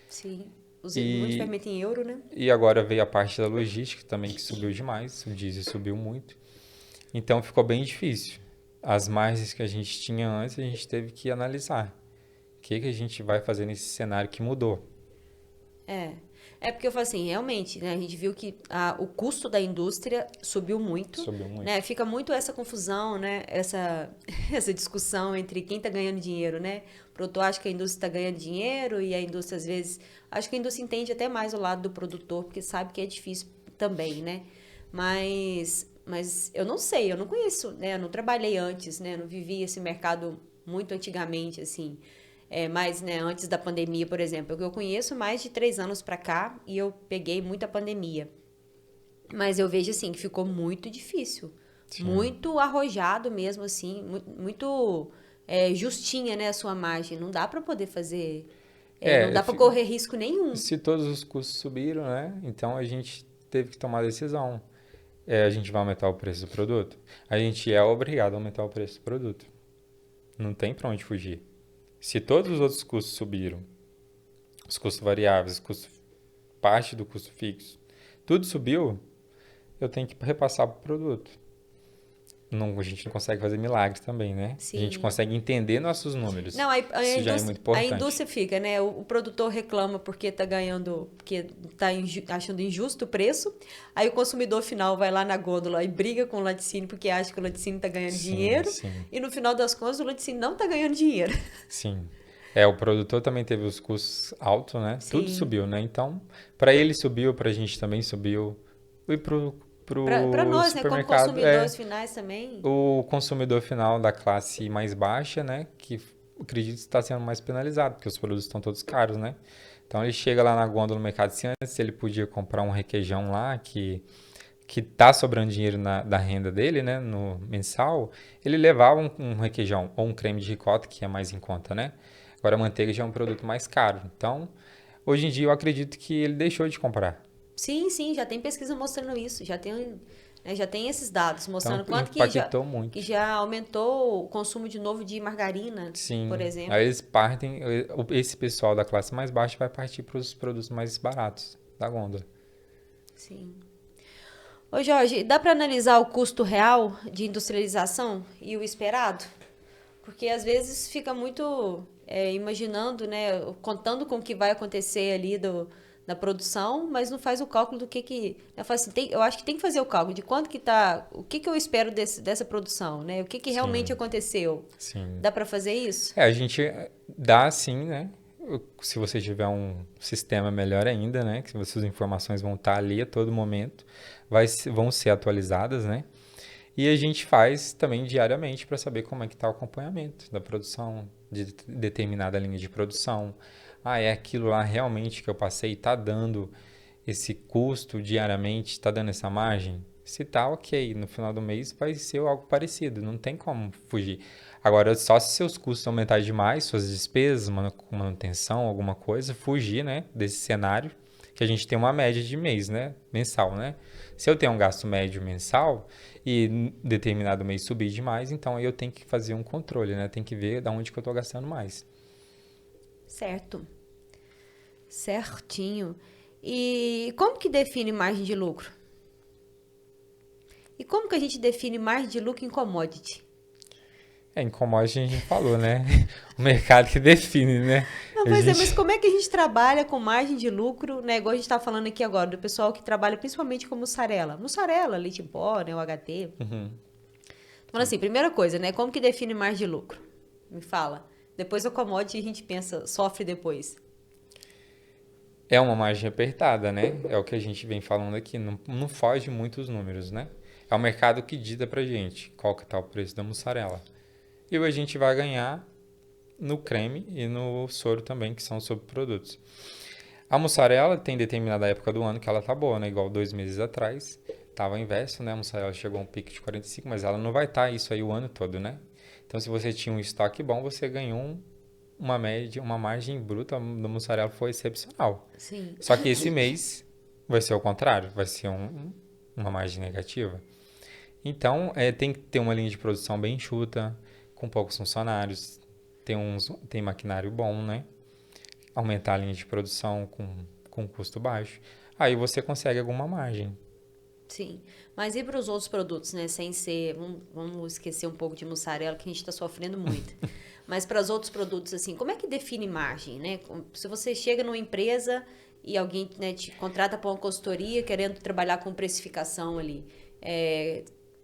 Sim. Muito E, fermento em euro, né? e agora veio a parte da logística também que subiu demais. O diesel subiu muito. Então ficou bem difícil. As margens que a gente tinha antes, a gente teve que analisar. O que a gente vai fazer nesse cenário que mudou? É. É porque eu falo assim, realmente, né? A gente viu que o custo da indústria subiu muito, Subiu muito. né? Fica muito essa confusão, né? Essa discussão entre quem tá ganhando dinheiro, né? O produtor acha que a indústria está ganhando dinheiro e a indústria, às vezes... Acho que a indústria entende até mais o lado do produtor, porque sabe que é difícil também, né? Mas mas eu não sei, eu não conheço, né? Eu não trabalhei antes, né? Eu não vivi esse mercado muito antigamente, assim. Mais, né, antes da pandemia, por exemplo. Eu conheço mais de 3 anos para cá e eu peguei muita pandemia. Mas eu vejo, assim, que ficou muito difícil. Sim. Muito arrojado mesmo, assim. Muito justinha, né, a sua margem. Não dá para poder fazer... não É, dá para correr risco nenhum. se todos os custos subiram, né? Então a gente teve que tomar a decisão. A gente vai aumentar o preço do produto? A gente é obrigado a aumentar o preço do produto. Não tem para onde fugir. Se todos os outros custos subiram, os custos variáveis, parte do custo fixo, tudo subiu, eu tenho que repassar para o produto. Não, a gente não consegue fazer milagres também, né? A gente Sim. consegue entender nossos números. Não, Isso já é muito a importante. indústria fica, né? O produtor reclama porque tá ganhando, porque tá achando injusto o preço. Aí o consumidor final vai lá na gôndola e briga com o laticínio porque acha que o laticínio tá ganhando Sim, dinheiro. sim, E no final das contas, o laticínio não tá ganhando dinheiro. sim. O produtor também teve os custos altos, né? Tudo Sim. subiu, né? Então, para ele subiu, para a gente também subiu. E Para pro nós, né, como supermercado, consumidores finais também. o consumidor final da classe mais baixa, né? Que acredito que está sendo mais penalizado, porque os produtos estão todos caros, né? Então ele chega lá na gôndola do mercado, se antes ele podia comprar um requeijão lá que tá sobrando dinheiro da renda dele, né, no mensal, ele levava um requeijão ou um creme de ricota, que é mais em conta, né? Agora a manteiga já é um produto mais caro. Então, hoje em dia eu acredito que ele deixou de comprar. Sim, sim, já tem pesquisa mostrando isso. Já tem esses dados Então, mostrando quanto impactou que muito. já aumentou o consumo de novo de margarina, por Sim. Aí exemplo. eles partem, esse pessoal da classe mais baixa vai partir para os produtos mais baratos da gôndola. Sim. Ô Jorge, dá para analisar o custo real de industrialização e o esperado? Porque às vezes fica muito imaginando, né, contando com o que vai acontecer ali da produção, mas não faz o cálculo do que eu falo assim, eu acho que tem que fazer o cálculo de quanto que tá, o que eu espero dessa produção, né? O que realmente Sim, aconteceu. sim. Dá para fazer isso? A gente dá sim, né? Se você tiver um sistema melhor ainda, né? Que suas informações vão estar ali a todo momento, vão ser atualizadas, né? E a gente faz também diariamente para saber como é que está o acompanhamento da produção, de determinada linha de produção. É aquilo lá realmente que eu passei, está dando esse custo diariamente, está dando essa margem? Se tá, ok. No final do mês vai ser algo parecido, não tem como fugir. Agora, só se seus custos aumentarem demais, suas despesas, manutenção, alguma coisa, fugir, né, desse cenário, que a gente tem uma média de mês, né, mensal, né? Se eu tenho um gasto médio mensal e em determinado mês subir demais, então aí eu tenho que fazer um controle, né? Tem que ver de onde que eu estou gastando mais. Certo. Certinho. E como que define margem de lucro? E como que a gente define margem de lucro em commodity? Em commodity a gente falou, né? O mercado que define, né? Não, A pois é, mas gente... como é que a gente trabalha com margem de lucro, né? Igual a gente tá falando aqui agora, do pessoal que trabalha principalmente com mussarela. Mussarela, leite em pó, né? O HT. Uhum. Falando assim, primeira coisa, né? Como que define margem de lucro? Me fala. Depois o commodity a gente pensa, sofre depois. É uma margem apertada, né? É o que a gente vem falando aqui. Não foge muito os números, né? É o mercado que dita pra gente qual que tá o preço da mussarela. E a gente vai ganhar no creme e no soro também, que são subprodutos. A mussarela tem determinada época do ano que ela tá boa, né? Igual 2 meses atrás, tava inverso, né? A mussarela chegou a um pico de 45, mas ela não vai estar isso aí o ano todo, né? Então, se você tinha um estoque bom, você ganhou uma média, uma margem bruta da mussarela foi excepcional. Sim. Só que esse mês vai ser o contrário, vai ser uma margem negativa. Então, tem que ter uma linha de produção bem enxuta, com poucos funcionários, tem maquinário bom, né? Aumentar a linha de produção com custo baixo. Aí você consegue alguma margem. Sim. Mas e para os outros produtos, né? Sem ser. Vamos esquecer um pouco de mussarela, que a gente está sofrendo muito. Mas para os outros produtos, assim, como é que define margem, né? Se você chega numa empresa e alguém, né, te contrata para uma consultoria querendo trabalhar com precificação ali.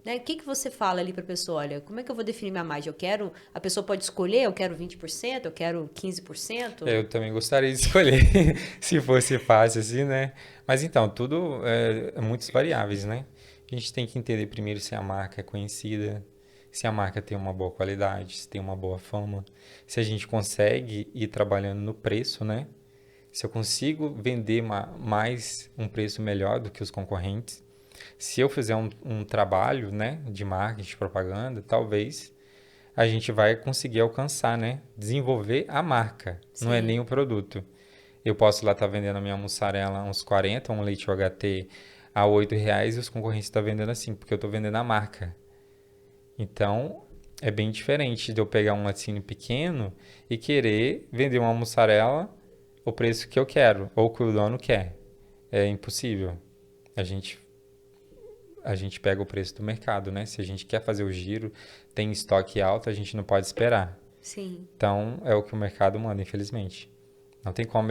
Né, o que você fala ali para a pessoa? Olha, como é que eu vou definir minha margem? A pessoa pode escolher, eu quero 20%, eu quero 15%? Eu também gostaria de escolher, se fosse fácil assim, né? Mas então, tudo é muitas variáveis, né? A gente tem que entender primeiro se a marca é conhecida, se a marca tem uma boa qualidade, se tem uma boa fama, se a gente consegue ir trabalhando no preço, né? Se eu consigo vender mais um preço melhor do que os concorrentes. Se eu fizer um trabalho, né, de marketing, de propaganda, talvez a gente vai conseguir alcançar, né? Desenvolver a marca, não é Sim. nem o produto. Eu posso lá estar vendendo a minha mussarela a uns 40, um leite UHT a R$ 8 e os concorrentes estão vendendo assim, porque eu estou vendendo a marca. Então, é bem diferente de eu pegar um laticínio pequeno e querer vender uma mussarela o preço que eu quero, ou que o dono quer. É impossível. A gente, a gente pega o preço do mercado, né? Se a gente quer fazer o giro, tem estoque alto, a gente não pode esperar. Sim. Então, é o que o mercado manda, infelizmente. Não tem como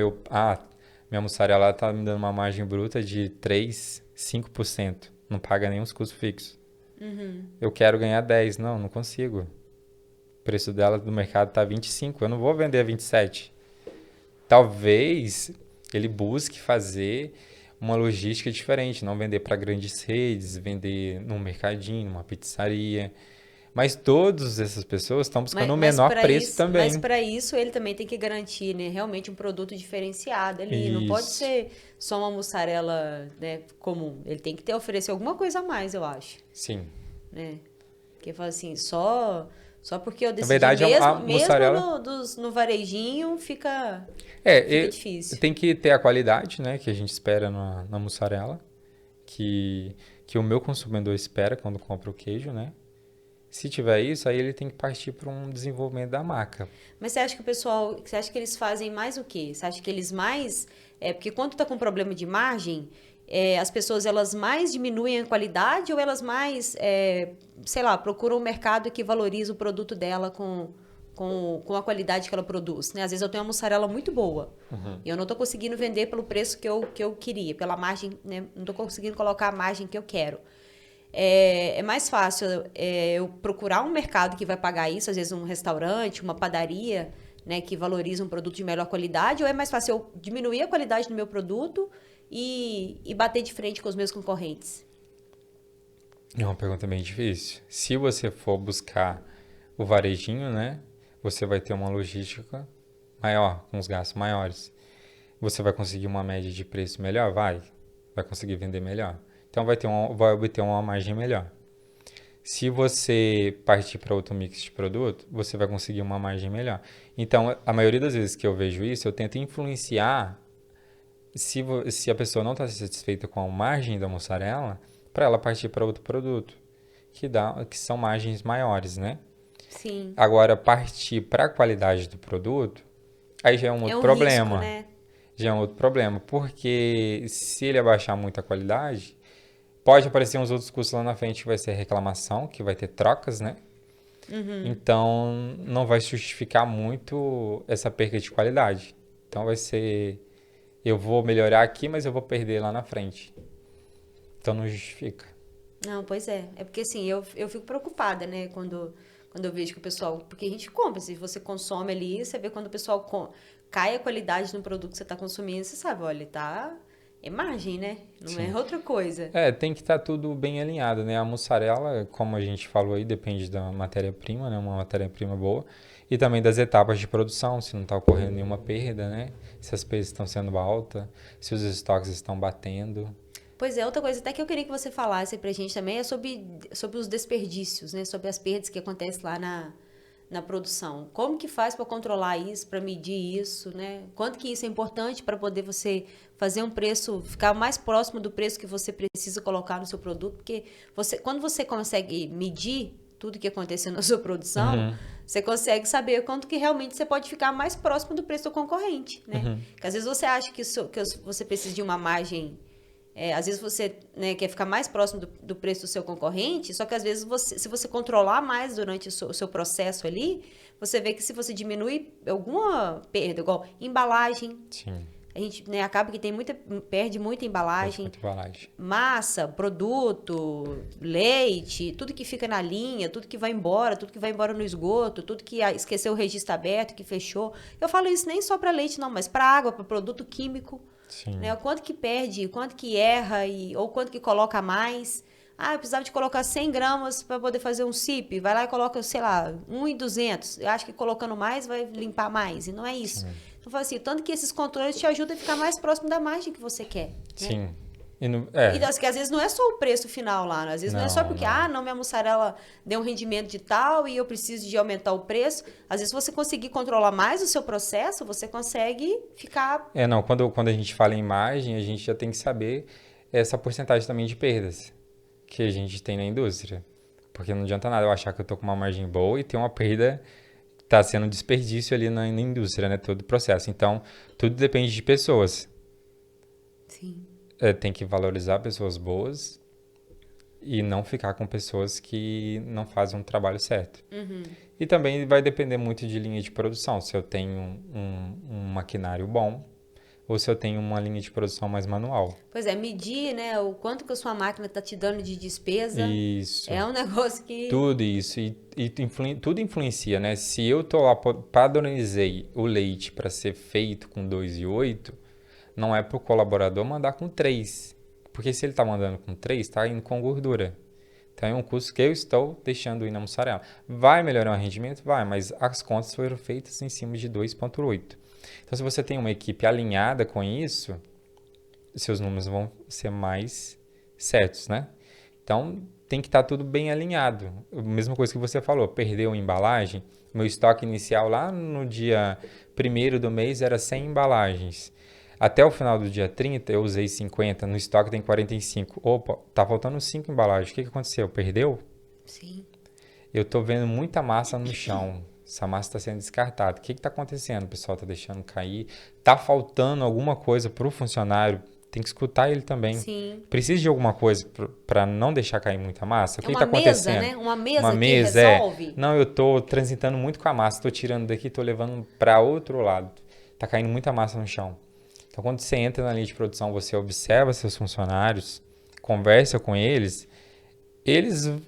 minha mussarela tá me dando uma margem bruta de 3, 5%. Não paga nem os custos fixos. Eu quero ganhar 10. Não consigo. O preço dela do mercado tá 25. Eu não vou vender a 27. Talvez ele busque fazer uma logística diferente, não vender para grandes redes, vender num mercadinho, numa pizzaria. Mas todas essas pessoas estão buscando o menor preço Mas também. para isso ele também tem que garantir, né, realmente um produto diferenciado ali. Não pode Isso. ser só uma mussarela, né, comum. Ele tem que ter oferecer alguma coisa a mais, eu acho, Sim. né? Porque fala assim, só porque eu Na decidi verdade, a mesmo mussarela no varejinho fica é, difícil. tem que ter a qualidade, né, que a gente espera na mussarela, que o meu consumidor espera quando compra o queijo, né? Se tiver isso, aí ele tem que partir para um desenvolvimento da marca. Mas você acha que o pessoal, você acha que eles fazem mais o quê? Você acha que eles mais, porque quando tá com problema de margem, as pessoas elas mais diminuem a qualidade ou elas mais, sei lá, procuram um mercado que valoriza o produto dela com a qualidade que ela produz, né? Às vezes eu tenho uma mussarela muito boa e eu não tô conseguindo vender pelo preço que eu queria, pela margem, né? Não tô conseguindo colocar a margem que eu quero. É mais fácil eu procurar um mercado que vai pagar isso, às vezes um restaurante, uma padaria, né, que valoriza um produto de melhor qualidade, ou é mais fácil eu diminuir a qualidade do meu produto e bater de frente com os meus concorrentes? É uma pergunta bem difícil. Se você for buscar o varejinho, né, você vai ter uma logística maior, com os gastos maiores. Você vai conseguir uma média de preço melhor? Vai conseguir vender melhor. Então vai obter uma margem melhor. Se você partir para outro mix de produto, você vai conseguir uma margem melhor. Então, a maioria das vezes que eu vejo isso, eu tento influenciar se a pessoa não está satisfeita com a margem da mussarela, para ela partir para outro produto, que são margens maiores, né? Sim. Agora, partir para a qualidade do produto, aí já é um É outro um risco, problema. né? Já é um outro problema, porque se ele abaixar muito a qualidade, pode aparecer uns outros custos lá na frente que vai ser reclamação, que vai ter trocas, né? Então, não vai justificar muito essa perda de qualidade. Então, vai ser, eu vou melhorar aqui, mas eu vou perder lá na frente. Então, não justifica. Não, pois é. É porque assim, eu fico preocupada, né, quando eu vejo que o pessoal. Porque a gente compra, se você consome ali, você vê quando o pessoal cai a qualidade no produto que você está consumindo, você sabe, olha, tá. É margem, né? Não é Sim. outra coisa. Tem que estar tudo bem alinhado, né? A mussarela, como a gente falou aí, depende da matéria-prima, né? Uma matéria-prima boa. E também das etapas de produção, se não está ocorrendo nenhuma perda, né? Se as perdas estão sendo altas, se os estoques estão batendo. Pois é, outra coisa até que eu queria que você falasse pra gente também é sobre os desperdícios, né? Sobre as perdas que acontecem lá na produção. Como que faz para controlar isso, para medir isso, né? Quanto que isso é importante para poder você fazer um preço, ficar mais próximo do preço que você precisa colocar no seu produto, porque quando você consegue medir tudo que aconteceu na sua produção, você consegue saber quanto que realmente você pode ficar mais próximo do preço do concorrente, né? Porque às vezes você acha que você precisa de uma margem. Às vezes você, né, quer ficar mais próximo do preço do seu concorrente, só que às vezes se você controlar mais durante o seu processo ali, você vê que se você diminui alguma perda, igual embalagem, Sim, a gente, né, acaba que perde muita embalagem, muita embalagem. massa, produto, leite, tudo que fica na linha, tudo que vai embora no esgoto, tudo que esqueceu o registro aberto, que fechou. Eu falo isso nem só para leite, não, mas para água, para produto químico. Sim. Né? O quanto que perde, o quanto que erra ou quanto que coloca a mais. Ah, eu precisava de colocar 100 gramas para poder fazer um SIP. Vai lá e coloca, sei lá, 1.200. Eu acho que colocando mais vai limpar mais. E não é isso. Sim. Então, fala assim, tanto que esses controles te ajudam a ficar mais próximo da margem que você quer. Né? Sim. E Então, assim, que às vezes não é só o preço final lá. Né? Às vezes não é só porque, não, minha mussarela deu um rendimento de tal e eu preciso de aumentar o preço. Às vezes, se você conseguir controlar mais o seu processo, você consegue ficar... Não, quando a gente fala em margem, a gente já tem que saber essa porcentagem também de perdas que a gente tem na indústria. Porque não adianta nada eu achar que eu tô com uma margem boa e ter uma perda que tá sendo um desperdício ali na indústria, né? Todo o processo. Então, tudo depende de pessoas. Sim. Tem que valorizar pessoas boas e não ficar com pessoas que não fazem um trabalho certo. Uhum. E também vai depender muito de linha de produção. Se eu tenho um maquinário bom, ou se eu tenho uma linha de produção mais manual. Pois é, medir, né, o quanto que a sua máquina está te dando de despesa. Isso. É um negócio que... Tudo isso. E tudo influencia, né? Se eu padronizei o leite para ser feito com 2,8, não é para o colaborador mandar com 3. Porque se ele está mandando com 3, está indo com gordura. Então é um custo que eu estou deixando ir na mussarela. Vai melhorar o rendimento? Vai, mas as contas foram feitas em cima de 2,8. Então, se você tem uma equipe alinhada com isso, seus números vão ser mais certos, né? Então, tem que estar tudo bem alinhado. A mesma coisa que você falou, perdeu a embalagem. Meu estoque inicial lá no dia 1º do mês era 100 embalagens. Até o final do dia 30, eu usei 50, no estoque tem 45. Opa, tá faltando 5 embalagens. O que aconteceu? Perdeu? Sim. Eu tô vendo muita massa no chão. Essa massa está sendo descartada. O que está acontecendo? O pessoal está deixando cair. Está faltando alguma coisa para o funcionário. Tem que escutar ele também. Sim. Precisa de alguma coisa para não deixar cair muita massa? O que uma está acontecendo? mesa, né? Uma mesa que mesa, resolve. Não, eu estou transitando muito com a massa. Estou tirando daqui, estou levando para outro lado. Está caindo muita massa no chão. Então, quando você entra na linha de produção, você observa seus funcionários, conversa com eles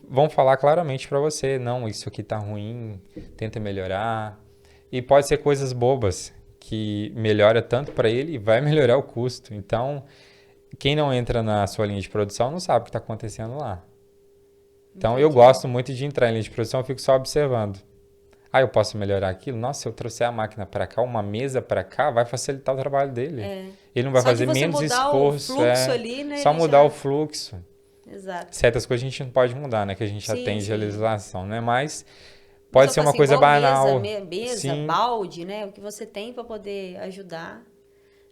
vão falar claramente para você, não, isso aqui tá ruim, tenta melhorar. E pode ser coisas bobas, que melhora tanto para ele e vai melhorar o custo. Então, quem não entra na sua linha de produção não sabe o que está acontecendo lá. Então, eu gosto muito de entrar em linha de produção, eu fico só observando. Ah, eu posso melhorar aquilo? Nossa, se eu trouxer a máquina para cá, uma mesa para cá, vai facilitar o trabalho dele. Ele não vai Só fazer de você menos mudar esforço. O fluxo ali, né, só mudar o fluxo. Exato. Certas coisas a gente não pode mudar, né? Que a gente atende a legislação, né? Mas Só pode ser uma assim, coisa banal. Mesa, balde, né? O que você tem para poder ajudar.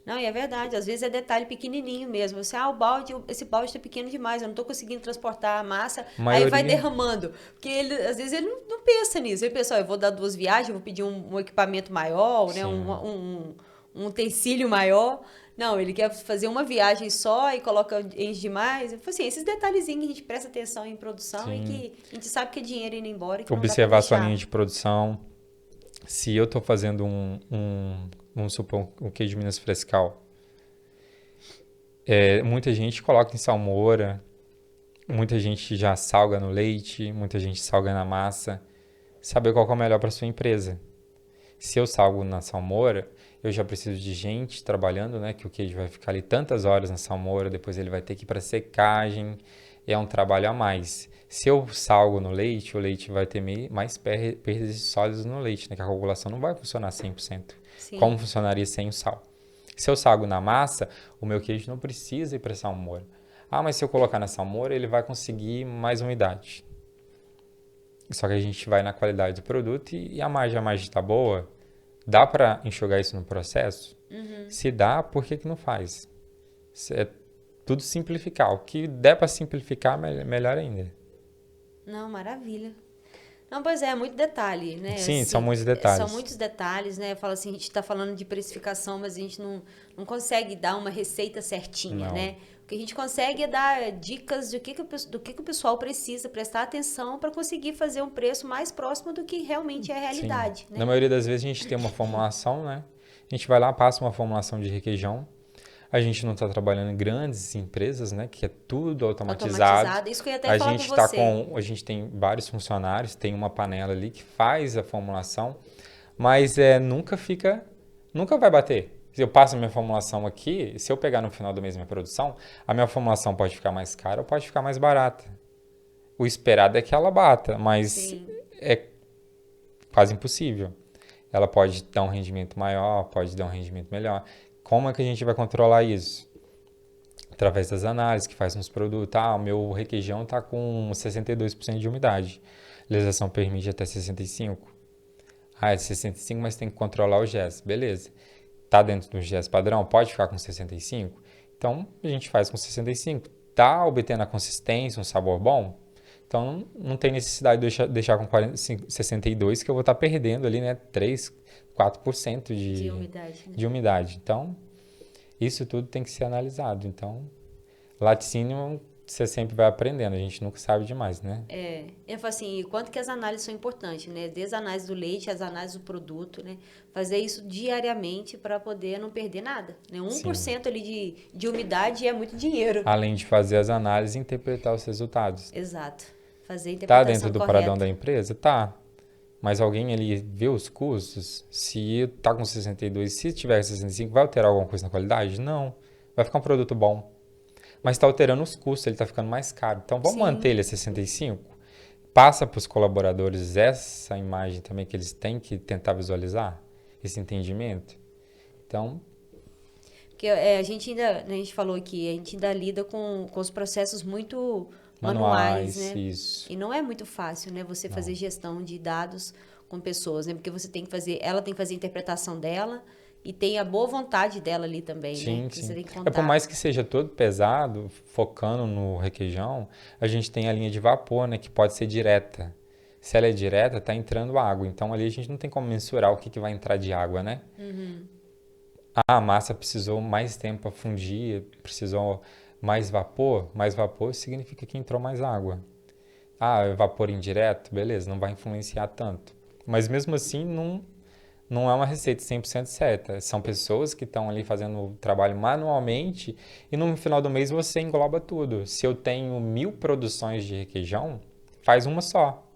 Não, e é verdade. Às vezes é detalhe pequenininho mesmo. Você, o balde, esse balde está pequeno demais, eu não estou conseguindo transportar a massa. Aí vai derramando. Porque às vezes ele não pensa nisso. Ele pensa, eu vou dar 2 viagens, vou pedir um equipamento maior, né? Um utensílio maior. Não, ele quer fazer uma viagem só e enche demais. Assim, esses detalhezinhos que a gente presta atenção em produção e que a gente sabe que é dinheiro indo embora. Que observar a sua linha de produção. Se eu estou fazendo vamos supor, um queijo de Minas Frescal, muita gente coloca em salmoura, muita gente já salga no leite, muita gente salga na massa. Saber qual que é o melhor para sua empresa. Se eu salgo na salmoura, eu já preciso de gente trabalhando, né? Que o queijo vai ficar ali tantas horas na salmoura, depois ele vai ter que ir para secagem, é um trabalho a mais. Se eu salgo no leite, o leite vai ter mais perdas de sólidos no leite, né? Que a coagulação não vai funcionar 100%, como funcionaria sem o sal. Se eu salgo na massa, o meu queijo não precisa ir para a salmoura. Ah, mas se eu colocar na salmoura, ele vai conseguir mais umidade. Só que a gente vai na qualidade do produto e a margem está boa. Dá para enxugar isso no processo? Se dá, por que não faz? É tudo simplificar. O que der para simplificar, melhor ainda. Não, maravilha. Não, pois é muito detalhe, né? Sim, assim, são muitos detalhes. São muitos detalhes, né? Eu falo assim, a gente está falando de precificação, mas a gente não consegue dar uma receita certinha, né? O que a gente consegue é dar dicas do que o pessoal precisa prestar atenção para conseguir fazer um preço mais próximo do que realmente é a realidade. Né? Na maioria das vezes a gente tem uma formulação, né? A gente vai lá, passa uma formulação de requeijão. A gente não está trabalhando em grandes empresas, né? Que é tudo automatizado. Isso que eu ia até falar com você. A gente tem vários funcionários, tem uma panela ali que faz a formulação, mas nunca vai bater. Se eu passo a minha formulação aqui, se eu pegar no final do mês minha produção, a minha formulação pode ficar mais cara ou pode ficar mais barata. o esperado é que ela bata, mas Sim. é quase impossível. Ela pode dar um rendimento maior, pode dar um rendimento melhor. Como é que a gente vai controlar isso? Através das análises que faz nos produtos. Ah, o meu requeijão está com 62% de umidade. A legislação permite até 65%. Ah, é 65%, mas tem que controlar o GES. Beleza. Está dentro do GES padrão? Pode ficar com 65%? Então, a gente faz com 65%. Está obtendo a consistência, um sabor bom? Então, não tem necessidade de deixar com 62%, que eu vou estar perdendo ali, né? 3, 4% De umidade, né? de umidade. Então, isso tudo tem que ser analisado. Então, laticínio você sempre vai aprendendo, a gente nunca sabe demais, né? Eu falo assim, quanto que as análises são importantes, né? Desde a análise do leite, as análises do produto, né? Fazer isso diariamente para poder não perder nada, né? Sim. 1% ali de umidade é muito dinheiro. Além de fazer as análises e interpretar os resultados. Exato. Fazer a Tá dentro interpretação do padrão correta. da empresa? Tá. Mas alguém ali vê os custos? Se tá com 62, se tiver 65, vai alterar alguma coisa na qualidade? Não. Vai ficar um produto bom. Mas está alterando os custos, ele está ficando mais caro. Então vamos manter Sim. ele a 65? Passa para os colaboradores essa imagem também que eles têm que tentar visualizar, esse entendimento. Então, Porque a gente ainda, né, a gente falou aqui, a gente ainda lida com os processos muito manuais, manuais, né? isso. E não é muito fácil, né, você fazer Não. gestão de dados com pessoas, né? Porque você tem que fazer, ela tem que fazer a interpretação dela e tem a boa vontade dela ali também, né? Sim, Que você sim. tem que É por contar. mais que seja todo pesado, focando no requeijão, a gente tem a linha de vapor, né, que pode ser direta. Se ela é direta, tá entrando água. Então ali a gente não tem como mensurar o que vai entrar de água, né? Ah, a massa precisou mais tempo para fundir, precisou mais vapor. Mais vapor significa que entrou mais água. Ah, é vapor indireto, beleza, não vai influenciar tanto. Mas mesmo assim, não é uma receita 100% certa. São pessoas que estão ali fazendo o trabalho manualmente e no final do mês você engloba tudo. Se eu tenho 1.000 produções de requeijão, faz uma só,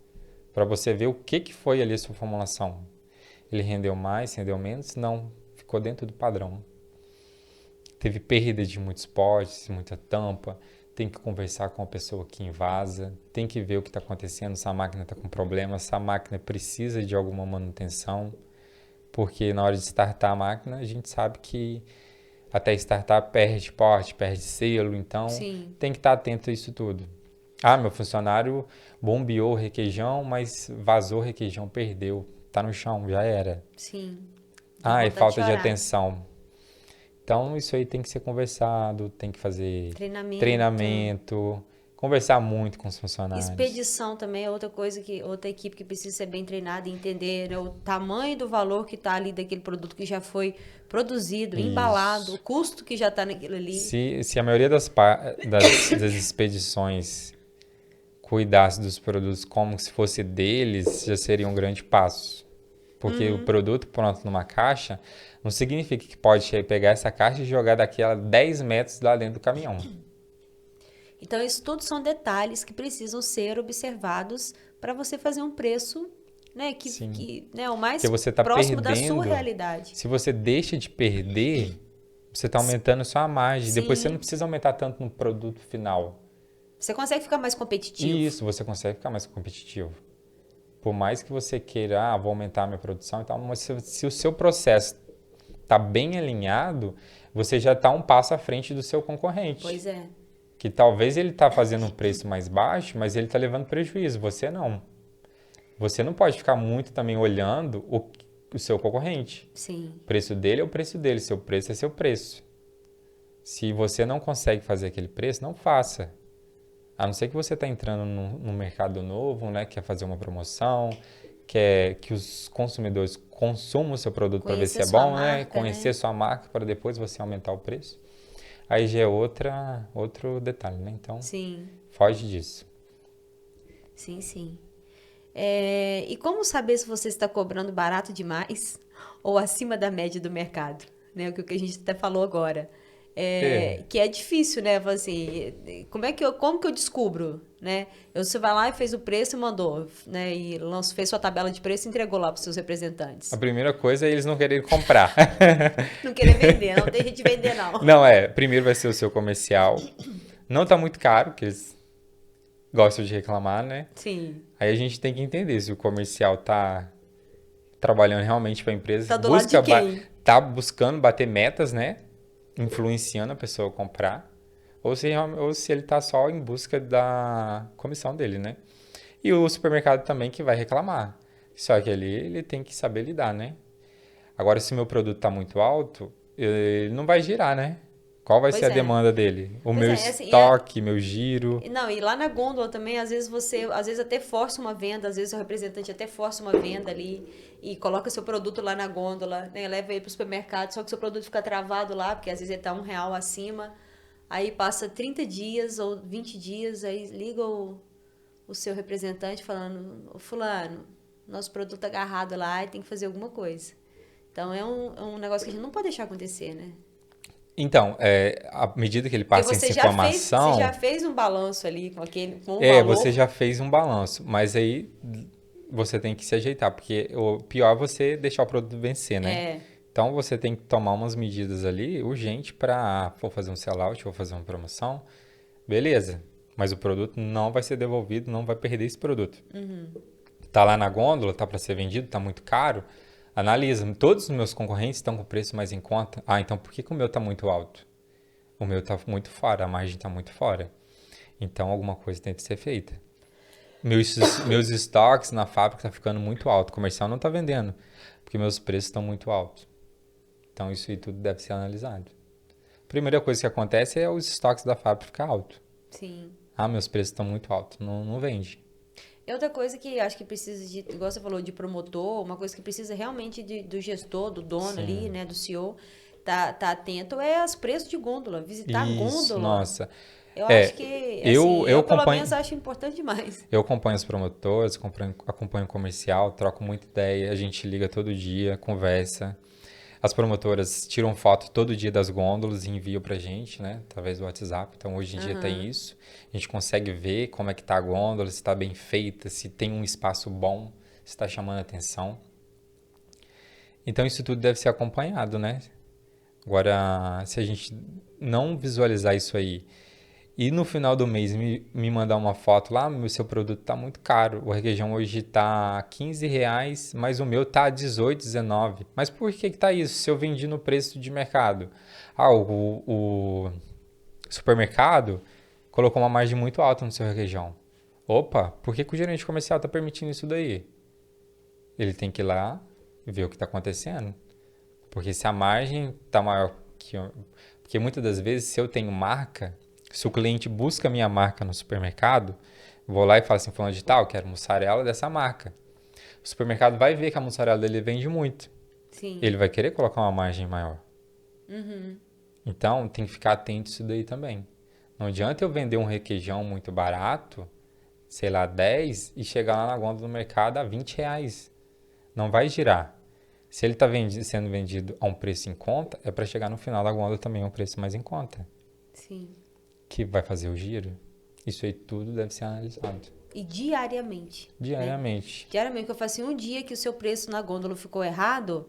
para você ver o que foi ali a sua formulação. Ele rendeu mais, rendeu menos? Não, ficou dentro do padrão. Teve perda de muitos potes, muita tampa. Tem que conversar com a pessoa que invasa, tem que ver o que está acontecendo, se a máquina está com problema, se a máquina precisa de alguma manutenção, porque na hora de startar a máquina, a gente sabe que até startar perde porte, perde selo, então Sim, tem que estar atento a isso tudo. Ah, meu funcionário bombeou o requeijão, mas vazou o requeijão, perdeu, tá no chão, já era. sim. Dá Ah, e vontade de falta de chorar. atenção. Então, isso aí tem que ser conversado, tem que fazer Treinamento. treinamento, conversar muito com os funcionários. Expedição também é outra coisa que outra equipe que precisa ser bem treinada e entender, né, o tamanho do valor que está ali daquele produto que já foi produzido, embalado, o Isso. custo que já está naquilo ali. Se a maioria das expedições cuidasse dos produtos como se fosse deles, já seria um grande passo. Porque o produto pronto numa caixa não significa que pode pegar essa caixa e jogar daqui a 10 metros lá dentro do caminhão. Então, isso tudo são detalhes que precisam ser observados para você fazer um preço, né, Sim. né, o mais Porque você está próximo da sua perdendo. realidade. Se você deixa de perder, você está aumentando sua margem. Depois você não Sim, precisa aumentar tanto no produto final. você consegue ficar mais competitivo. E isso você consegue ficar mais competitivo. Por mais que você queira, vou aumentar a minha produção e tal, mas se o seu processo está bem alinhado, você já está um passo à frente do seu concorrente. Pois é. Que talvez ele está fazendo um preço mais baixo, mas ele está levando prejuízo. Você não. Você não pode ficar muito também olhando o seu concorrente. Sim. O preço dele é o preço dele, seu preço é seu preço. Se você não consegue fazer aquele preço, não faça. A não ser que você está entrando num mercado novo, né? Quer fazer uma promoção, quer que os consumidores consumam o seu produto para ver se Conhecer é sua bom, né? marca, Conhecer né? sua marca para depois você aumentar o preço. Aí já é outro detalhe, né? Então, Sim. foge disso. Sim, sim. E como saber se você está cobrando barato demais ou acima da média do mercado? Né? O que a gente até falou agora. É. Que é difícil, né? Fala assim, como que eu descubro, né? Você vai lá e fez o preço e mandou, né? E fez sua tabela de preço e entregou lá para os seus representantes. A primeira coisa é eles não quererem comprar. Não querer vender, não tem jeito de vender, não. Não, primeiro vai ser o seu comercial. Não tá muito caro, que eles gostam de reclamar, né? Sim. Aí a gente tem que entender se o comercial tá trabalhando realmente para a empresa, Tá do lado de quem? tá buscando bater metas, né? Influenciando a pessoa a comprar, ou se ele tá só em busca da comissão dele, né? E o supermercado também que vai reclamar. Só que ali ele tem que saber lidar, né? Agora, se o meu produto tá muito alto, ele não vai girar, né? Qual vai ser Pois a é. demanda dele? O Pois meu é, assim, estoque, meu giro. não, e lá na gôndola também, às vezes até força uma venda, às vezes o representante até força uma venda ali e coloca seu produto lá na gôndola, né? Leva ele pro supermercado, só que seu produto fica travado lá, porque às vezes ele tá R$ 1 acima. Aí passa 30 dias ou 20 dias, aí liga o seu representante falando, ô fulano, nosso produto tá agarrado lá e tem que fazer alguma coisa. Então é um negócio que a gente não pode deixar acontecer, né? Então, à medida que ele Porque passa essa você já informação, fez um balanço ali com o valor. você já fez um balanço, mas aí você tem que se ajeitar, porque o pior é você deixar o produto vencer, né? É, Então você tem que tomar umas medidas ali urgente para, vou fazer um sellout, vou fazer uma promoção, beleza, mas o produto não vai ser devolvido, não vai perder esse produto. Tá lá na gôndola, tá para ser vendido, tá muito caro, analisa, todos os meus concorrentes estão com preço mais em conta. Ah, então por que que o meu tá muito alto? O meu tá muito fora, a margem tá muito fora. Então alguma coisa tem que ser feita. Meus estoques na fábrica tá ficando muito alto, o comercial não tá vendendo, porque meus preços estão muito altos. Então isso aí tudo deve ser analisado. Primeira coisa que acontece é os estoques da fábrica ficar alto. sim. Ah, meus preços estão muito altos, não vende. E outra coisa que acho que precisa de, igual você falou, de promotor, uma coisa que precisa realmente do gestor, do dono ali, Sim. né, do CEO, tá atento é os preços de gôndola. Visitar a Isso, gôndola, nossa. eu acho É, que, eu, assim, eu eu pelo acompanho, menos acho importante demais. eu acompanho os promotores, acompanho o comercial, troco muita ideia, a gente liga todo dia, conversa. As promotoras tiram foto todo dia das gôndolas e enviam pra gente, né? Através do WhatsApp. Então, hoje em dia tem Aham, isso. A gente consegue ver como é que tá a gôndola, se está bem feita, se tem um espaço bom, se está chamando atenção. Então, isso tudo deve ser acompanhado, né? Agora, se a gente não visualizar isso aí e no final do mês me mandar uma foto lá, o seu produto tá muito caro. O requeijão hoje tá R$ 15, mas o meu tá 18, 19. Mas por que que tá isso? Se eu vendi no preço de mercado. Ah, o supermercado colocou uma margem muito alta no seu requeijão. Opa, por que que o gerente comercial tá permitindo isso daí? Ele tem que ir lá e ver o que está acontecendo. Porque se a margem tá maior que... Porque muitas das vezes, se eu tenho marca, se o cliente busca a minha marca no supermercado, vou lá e falo assim, fulano de tal, quero mussarela dessa marca. O supermercado vai ver que a mussarela dele vende muito. sim. Ele vai querer colocar uma margem maior. Então, tem que ficar atento a isso daí também. Não adianta eu vender um requeijão muito barato, sei lá, 10, e chegar lá na gôndola do mercado a R$ 20. Não vai girar. Se ele está sendo vendido a um preço em conta, é para chegar no final da gôndola também a um preço mais em conta. Sim. Que vai fazer o giro. Isso aí tudo deve ser analisado E diariamente, né? diariamente. Diariamente, que eu faço assim, um dia que o seu preço na gôndola ficou errado,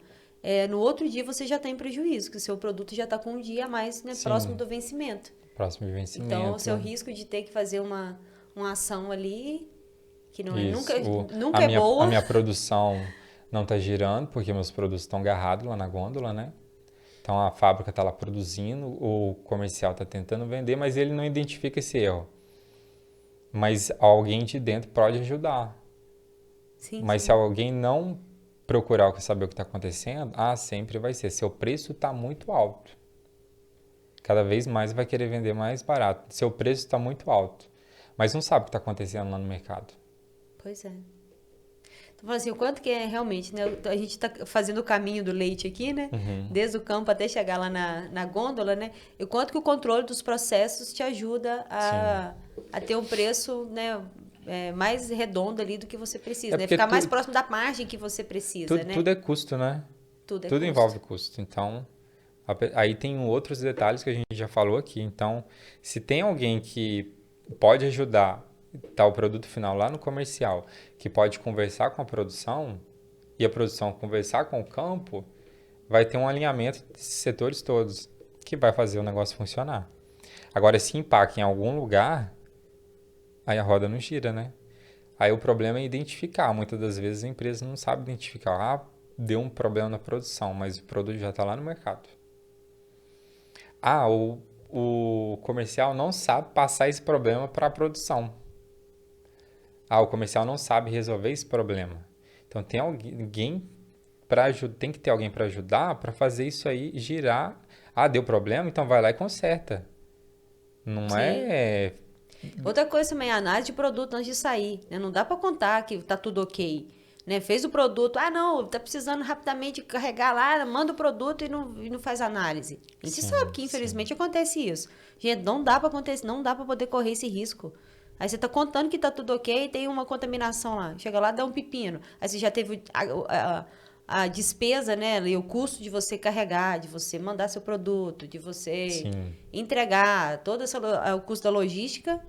no outro dia você já está em prejuízo, que o seu produto já está com um dia a mais, né, próximo Sim, do vencimento. próximo de Então, o vencimento. seu risco de ter que fazer uma ação ali, que não é, Isso. nunca é A boa. minha produção não está girando, porque meus produtos estão agarrados lá na gôndola, né? Então a fábrica está lá produzindo, o comercial está tentando vender, mas ele não identifica esse erro. Mas alguém de dentro pode ajudar. Sim, Mas se sim. alguém não procurar saber o que está acontecendo, sempre vai ser. Seu preço está muito alto. Cada vez mais vai querer vender mais barato. Seu preço está muito alto. Mas não sabe o que está acontecendo lá no mercado. Pois é. Então, falando assim, o quanto que é realmente, né? A gente está fazendo o caminho do leite aqui, né? Uhum. Desde o campo até chegar lá na gôndola, né? E o quanto que o controle dos processos te ajuda Sim. a ter um preço, né? Mais redondo ali do que você precisa, É né? porque Ficar mais próximo da margem que você precisa, né? tudo é custo, né? Tudo é Tudo custo. envolve custo. Então, aí tem outros detalhes que a gente já falou aqui. Então, se tem alguém que pode ajudar, tá o produto final lá no comercial, que pode conversar com a produção e a produção conversar com o campo, vai ter um alinhamento desses setores todos que vai fazer o negócio funcionar. Agora, se impacta em algum lugar, aí a roda não gira, né? Aí o problema é identificar. Muitas das vezes a empresa não sabe identificar. Ah, deu um problema na produção, mas o produto já está lá no mercado. Ah, o comercial não sabe passar esse problema para a produção. Ah, o comercial não sabe resolver esse problema. Então tem que ter alguém para ajudar para fazer isso aí girar. Ah, deu problema, então vai lá e conserta. Não Sim. é. Outra coisa também, a análise de produto antes de sair, né? Não dá para contar que tá tudo ok, né? Fez o produto, não, tá precisando rapidamente carregar lá, manda o produto e não faz análise. A gente sabe Sim, que sim. infelizmente acontece isso. Gente, não dá para acontecer, não dá para poder correr esse risco. Aí você tá contando que tá tudo ok e tem uma contaminação lá. Chega lá, dá um pepino. Aí você já teve a despesa, né? E o custo de você carregar, de você mandar seu produto, de você Sim. entregar, o custo da logística,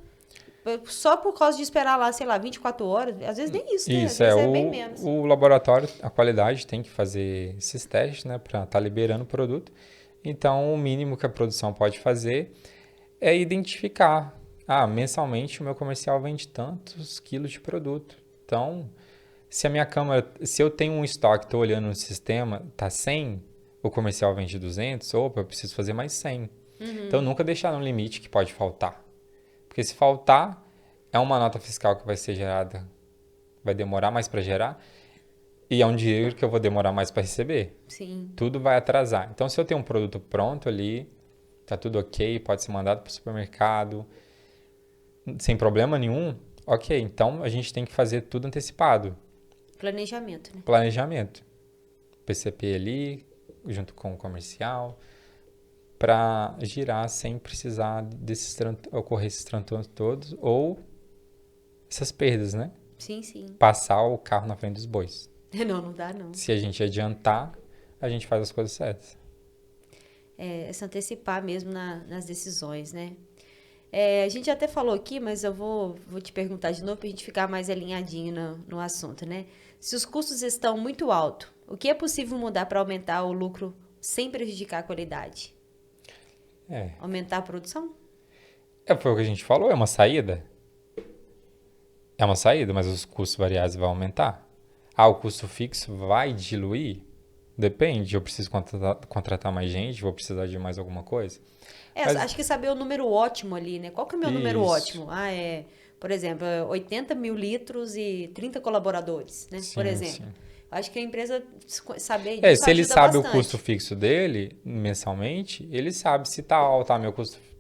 só por causa de esperar lá, sei lá, 24 horas. Às vezes nem isso, né? Às Isso, vezes é bem menos. o laboratório, a qualidade tem que fazer esses testes, né, para estar liberando o produto. Então, o mínimo que a produção pode fazer é identificar. Ah, mensalmente o meu comercial vende tantos quilos de produto. Então, se eu tenho um estoque, estou olhando no sistema, tá 100, o comercial vende 200, opa, eu preciso fazer mais 100. Então, nunca deixar no limite que pode faltar. Porque se faltar, é uma nota fiscal que vai ser gerada, vai demorar mais para gerar, e é um dinheiro que eu vou demorar mais para receber. Sim. Tudo vai atrasar. Então, se eu tenho um produto pronto ali, tá tudo ok, pode ser mandado para o supermercado, sem problema nenhum, ok. Então, a gente tem que fazer tudo antecipado. Planejamento, né? Planejamento. PCP ali, junto com o comercial, para girar sem precisar ocorrer esses transtornos todos ou essas perdas, né? Sim, sim. Passar o carro na frente dos bois. Não, não dá, não. Se a gente adiantar, a gente faz as coisas certas. É se antecipar mesmo nas decisões, né? A gente até falou aqui, mas eu vou te perguntar de novo para a gente ficar mais alinhadinho no assunto, né? Se os custos estão muito altos, o que é possível mudar para aumentar o lucro sem prejudicar a qualidade? É. Aumentar a produção? Foi o que a gente falou, é uma saída. É uma saída, mas os custos variáveis vão aumentar. Ah, o custo fixo vai diluir? Depende, eu preciso contratar mais gente, vou precisar de mais alguma coisa. Mas Acho que saber o número ótimo ali, né? Qual que é o meu número isso, ótimo? Por exemplo, 80 mil litros e 30 colaboradores, né? Por sim, exemplo. sim. Acho que a empresa saber disso Se ele ajuda sabe o custo bastante. fixo dele mensalmente, ele sabe se tá alto,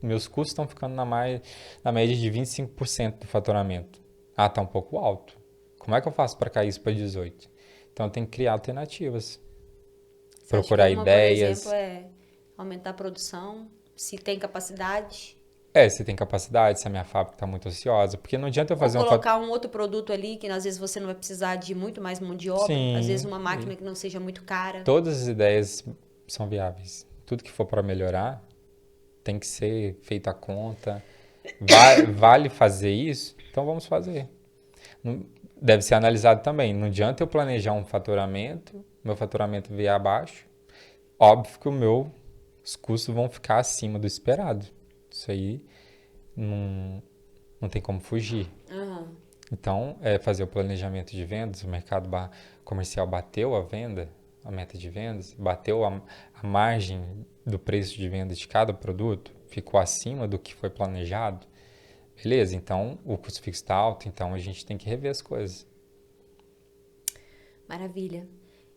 meus custos estão ficando na média de 25% do faturamento. Ah, tá um pouco alto. Como é que eu faço para cair isso para 18? Então tem que criar alternativas, Você acha que procurar uma, por exemplo, ideias. é aumentar a produção, se tem capacidade, Se tem capacidade, se a minha fábrica está muito ociosa, porque não adianta eu ou fazer um colocar um outro produto ali que às vezes você não vai precisar de muito mais mão de obra, às vezes Sim, uma máquina que não seja muito cara. todas as ideias são viáveis. Tudo que for para melhorar tem que ser feito à conta. Vale fazer isso? Então vamos fazer. Deve ser analisado também. Não adianta eu planejar um faturamento, meu faturamento vier abaixo. Óbvio que os custos vão ficar acima do esperado. Isso aí não tem como fugir. Aham. Então, é fazer o planejamento de vendas, o mercado comercial bateu a venda, a meta de vendas, bateu a margem do preço de venda de cada produto, ficou acima do que foi planejado. Beleza, então o custo fixo está alto, então a gente tem que rever as coisas. Maravilha.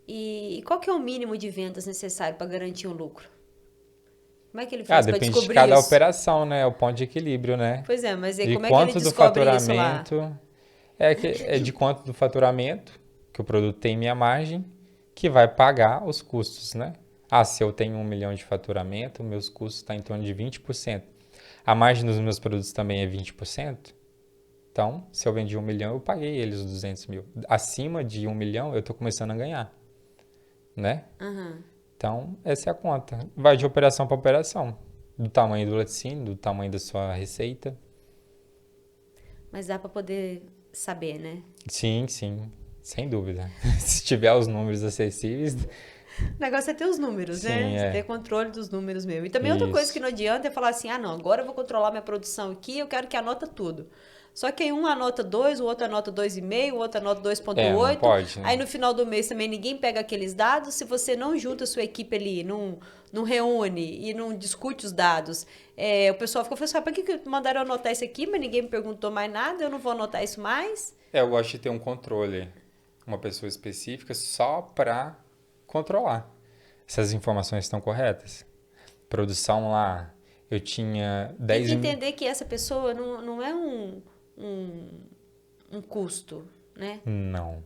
E qual que é o mínimo de vendas necessário para garantir um lucro? Como é que ele faz para Depende de descobrir cada isso? operação, né? É o ponto de equilíbrio, né? Pois é, mas aí De como é que ele quanto do descobre isso lá? faturamento, é de quanto do faturamento que o produto tem minha margem, que vai pagar os custos, né? Ah, se eu tenho 1 milhão de faturamento, meus custos estão em torno de 20%. A margem dos meus produtos também é 20%. Então, se eu vendi 1 milhão, eu paguei eles os 200 mil. Acima de 1 milhão, eu estou começando a ganhar, né? Aham. Então, essa é a conta. Vai de operação para operação. Do tamanho do laticínio, do tamanho da sua receita. Mas dá para poder saber, né? Sim, sim. Sem dúvida. Se tiver os números acessíveis, O negócio é ter os números, sim, né? Ter controle dos números mesmo. E também outra coisa que Isso. não adianta é falar assim, não, agora eu vou controlar minha produção aqui, eu quero que anota tudo. Só que aí um anota 2, o outro anota 2,5, o outro anota Não 2,8. pode, né? Aí no final do mês também ninguém pega aqueles dados. Se você não junta a sua equipe ali, não reúne e não discute os dados, o pessoal fica falando assim, para que mandaram eu anotar isso aqui, mas ninguém me perguntou mais nada, eu não vou anotar isso mais? Eu gosto de ter um controle, uma pessoa específica só para controlar se as informações estão corretas. Produção lá, eu tinha Tem 10 que mil... entender que essa pessoa não é um custo, né? Não.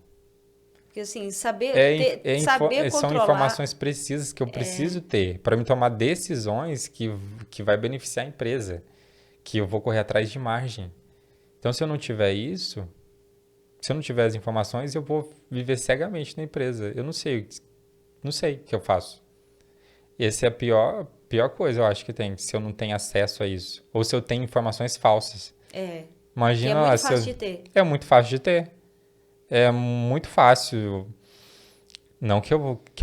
Porque assim, saber São controlar. informações precisas que eu preciso ter para me tomar decisões que vai beneficiar a empresa, que eu vou correr atrás de margem. Então, se eu não tiver isso, se eu não tiver as informações, eu vou viver cegamente na empresa. Eu não sei o que eu faço. Essa é a pior coisa, eu acho que tem, se eu não tenho acesso a isso. Ou se eu tenho informações falsas. Que é Imagina lá, muito fácil de ter. É muito fácil de ter. É muito fácil. Não que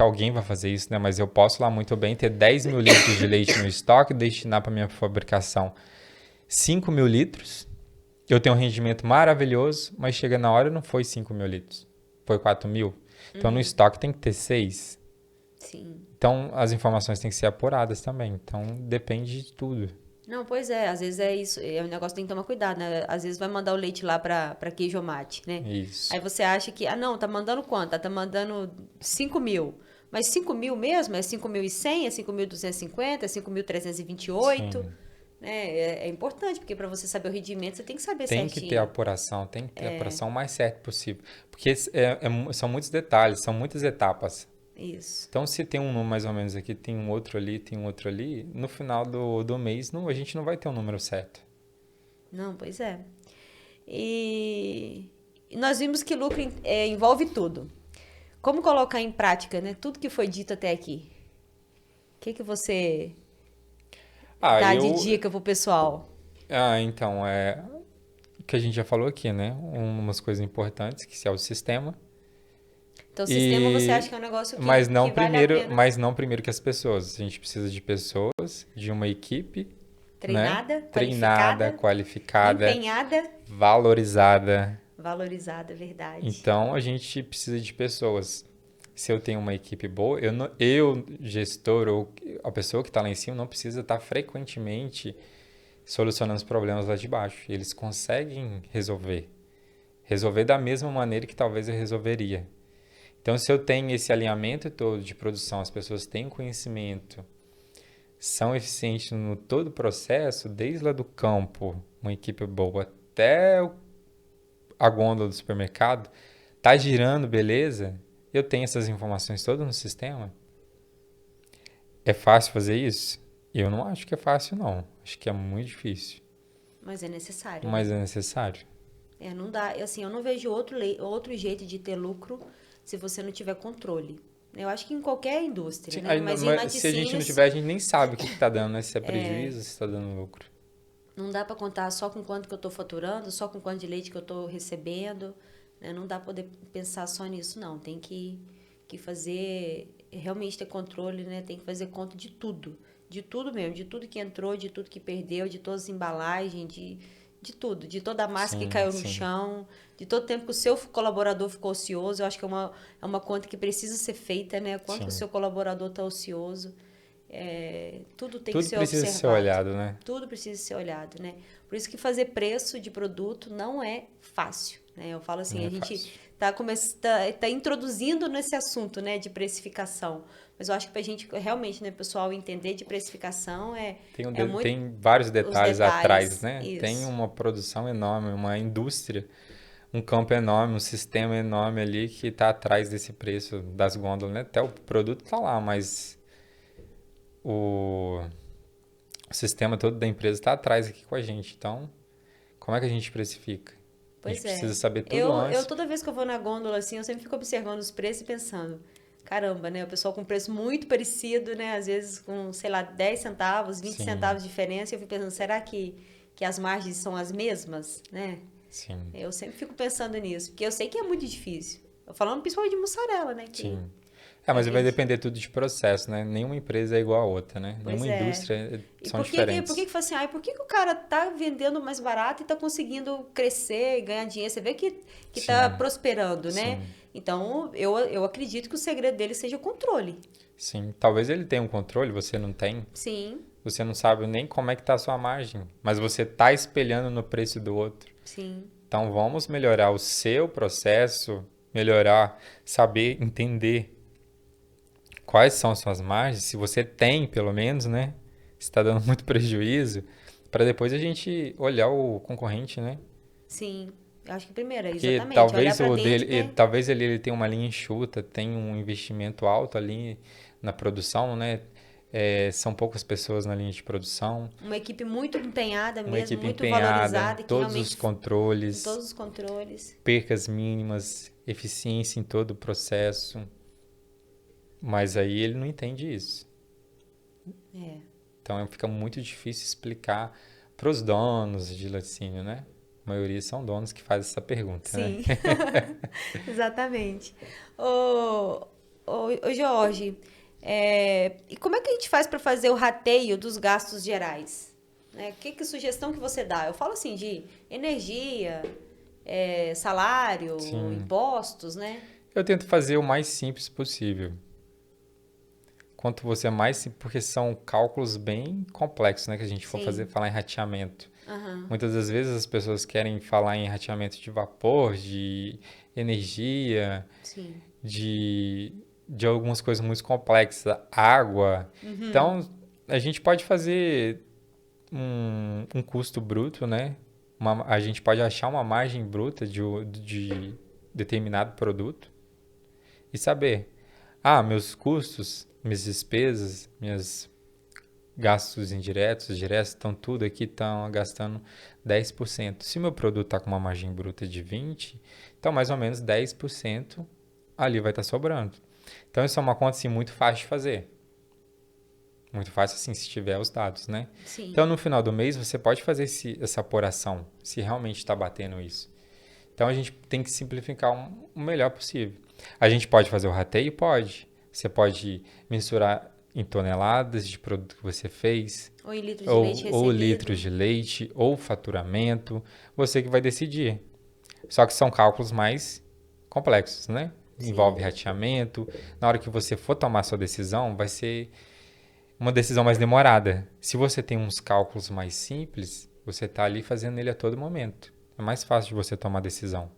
alguém vai fazer isso, né? Mas eu posso lá muito bem ter 10 mil litros de leite no estoque e destinar para minha fabricação 5 mil litros. Eu tenho um rendimento maravilhoso, mas chega na hora não foi 5 mil litros. Foi 4 mil. Então no estoque tem que ter 6. Sim. Então as informações têm que ser apuradas também. Então depende de tudo. Não, pois é, às vezes é isso, é um negócio que tem que tomar cuidado, né? Às vezes vai mandar o leite lá pra queijo mate, né? Isso. Aí você acha que, não, tá mandando quanto? Tá mandando 5 mil. Mas 5 mil mesmo? É 5.100? É 5.250? É 5.328? Sim. Né? É importante, porque para você saber o rendimento, você tem que saber Tem certinho. que ter apuração, tem que ter a apuração o mais certo possível. Porque são muitos detalhes, são muitas etapas. Isso. Então, se tem um número mais ou menos aqui, tem um outro ali, no final do mês a gente não vai ter um número certo. Não, pois é. E nós vimos que lucro envolve tudo. Como colocar em prática, né, tudo que foi dito até aqui? O que você dá de dica pro pessoal? Então, o que a gente já falou aqui, né? Umas coisas importantes, que é o sistema. Então, o sistema você acha que é um negócio que vale a pena? Mas não primeiro que as pessoas. A gente precisa de pessoas, de uma equipe treinada, né? Treinada, qualificada, empenhada, valorizada. Valorizada, verdade. Então, a gente precisa de pessoas. Se eu tenho uma equipe boa, eu gestor ou a pessoa que está lá em cima não precisa estar frequentemente solucionando os problemas lá de baixo. Eles conseguem resolver. Resolver da mesma maneira que talvez eu resolveria. Então, se eu tenho esse alinhamento todo de produção, as pessoas têm conhecimento, são eficientes no todo o processo, desde lá do campo, uma equipe boa, até a gôndola do supermercado, tá girando, beleza? Eu tenho essas informações todas no sistema. É fácil fazer isso? Eu não acho que é fácil, não. Acho que é muito difícil. Mas é necessário. Mas é necessário. Não dá, assim, eu não vejo outro jeito de ter lucro se você não tiver controle. Eu acho que em qualquer indústria, Sim, né? Mas se a gente não tiver, a gente nem sabe o que está dando, né? Se é prejuízo, se está dando lucro. Não dá para contar só com quanto que eu estou faturando, só com quanto de leite que eu estou recebendo. Né? Não dá para poder pensar só nisso, não. Tem que fazer, realmente ter controle, né? Tem que fazer conta de tudo. De tudo mesmo, de tudo que entrou, de tudo que perdeu, de todas as embalagens, de tudo, de toda a massa que caiu no chão, de todo o tempo que o seu colaborador ficou ocioso. Eu acho que é uma conta que precisa ser feita, né? Quanto o seu colaborador está ocioso. Tudo tem que ser observado. Tudo precisa ser olhado, né? Tudo precisa ser olhado, né? Por isso que fazer preço de produto não é fácil, né? Eu falo assim, a gente tá introduzindo nesse assunto, né, de precificação. Mas eu acho que pra gente realmente, né, pessoal, entender de precificação tem vários detalhes atrás, né? Isso. Tem uma produção enorme, uma indústria, um campo enorme, um sistema enorme ali que está atrás desse preço das gôndolas, né? Até o produto está lá, mas o sistema todo da empresa está atrás aqui com a gente. Então, como é que a gente precifica? A gente precisa saber tudo antes. Eu, toda vez que eu vou na gôndola, assim, eu sempre fico observando os preços e pensando, caramba, né? O pessoal com preço muito parecido, né? Às vezes com, sei lá, 10 centavos, 20 centavos de diferença. Eu fico pensando, será que as margens são as mesmas, né? Sim. Eu sempre fico pensando nisso, porque eu sei que é muito difícil. Eu falando principalmente de mussarela, né? Sim. Mas vai acredito. depender tudo de processo, né? Nenhuma empresa é igual a outra, né? Pois Nenhuma é. indústria E são por diferentes. que que fala assim, ai, por que que o cara tá vendendo mais barato e tá conseguindo crescer e ganhar dinheiro? Você vê que tá Sim, prosperando, né? sim, Então, eu acredito que o segredo dele seja o controle. sim. Talvez ele tenha um controle, você não tem. Sim, Você não sabe nem como é que tá a sua margem, mas você tá espelhando no preço do outro. sim. Então vamos melhorar o seu processo, melhorar, saber entender quais são as suas margens, se você tem, pelo menos, né? Se está dando muito prejuízo, para depois a gente olhar o concorrente, né? Sim, eu acho que primeiro é Porque exatamente olhar para dentro, né? talvez ele tenha uma linha enxuta, tem um investimento alto ali na produção, né? São poucas pessoas na linha de produção, Uma equipe muito empenhada uma mesmo, equipe muito empenhada, valorizada, que todos os realmente tem controles, todos os controles. percas mínimas, eficiência em todo o processo. Mas aí ele não entende isso. É, Então fica muito difícil explicar para os donos de laticínio, né? A maioria são donos que fazem essa pergunta, né? sim, exatamente. Ô, ô Jorge, e como é que a gente faz para fazer o rateio dos gastos gerais? Né? Que sugestão que você dá? Eu falo assim de energia, salário, Sim. impostos, né? Eu tento fazer o mais simples possível. Quanto você mais, porque são cálculos bem complexos, né? Que a gente for Sim, falar em rateamento. aham, Muitas das vezes as pessoas querem falar em rateamento de vapor, de energia, sim. de, de algumas coisas muito complexas, água. Uhum, Então, a gente pode fazer um custo bruto, né? A gente pode achar uma margem bruta de determinado produto e saber, meus custos, minhas despesas, meus gastos indiretos, diretos, estão tudo aqui, estão gastando 10%. Se meu produto está com uma margem bruta de 20%, então mais ou menos 10% ali vai estar sobrando. Então isso é uma conta assim, muito fácil de fazer. Muito fácil assim, se tiver os dados, né? sim, Então no final do mês você pode fazer essa apuração, se realmente está batendo isso. Então a gente tem que simplificar o melhor possível. A gente pode fazer o rateio? Pode. Você pode mensurar em toneladas de produto que você fez, ou em litros de leite ou litros recebido. de leite, ou faturamento. Você que vai decidir. Só que são cálculos mais complexos, né? Envolve Sim, rateamento. Na hora que você for tomar sua decisão, vai ser uma decisão mais demorada. Se você tem uns cálculos mais simples, você está ali fazendo ele a todo momento. É mais fácil de você tomar decisão.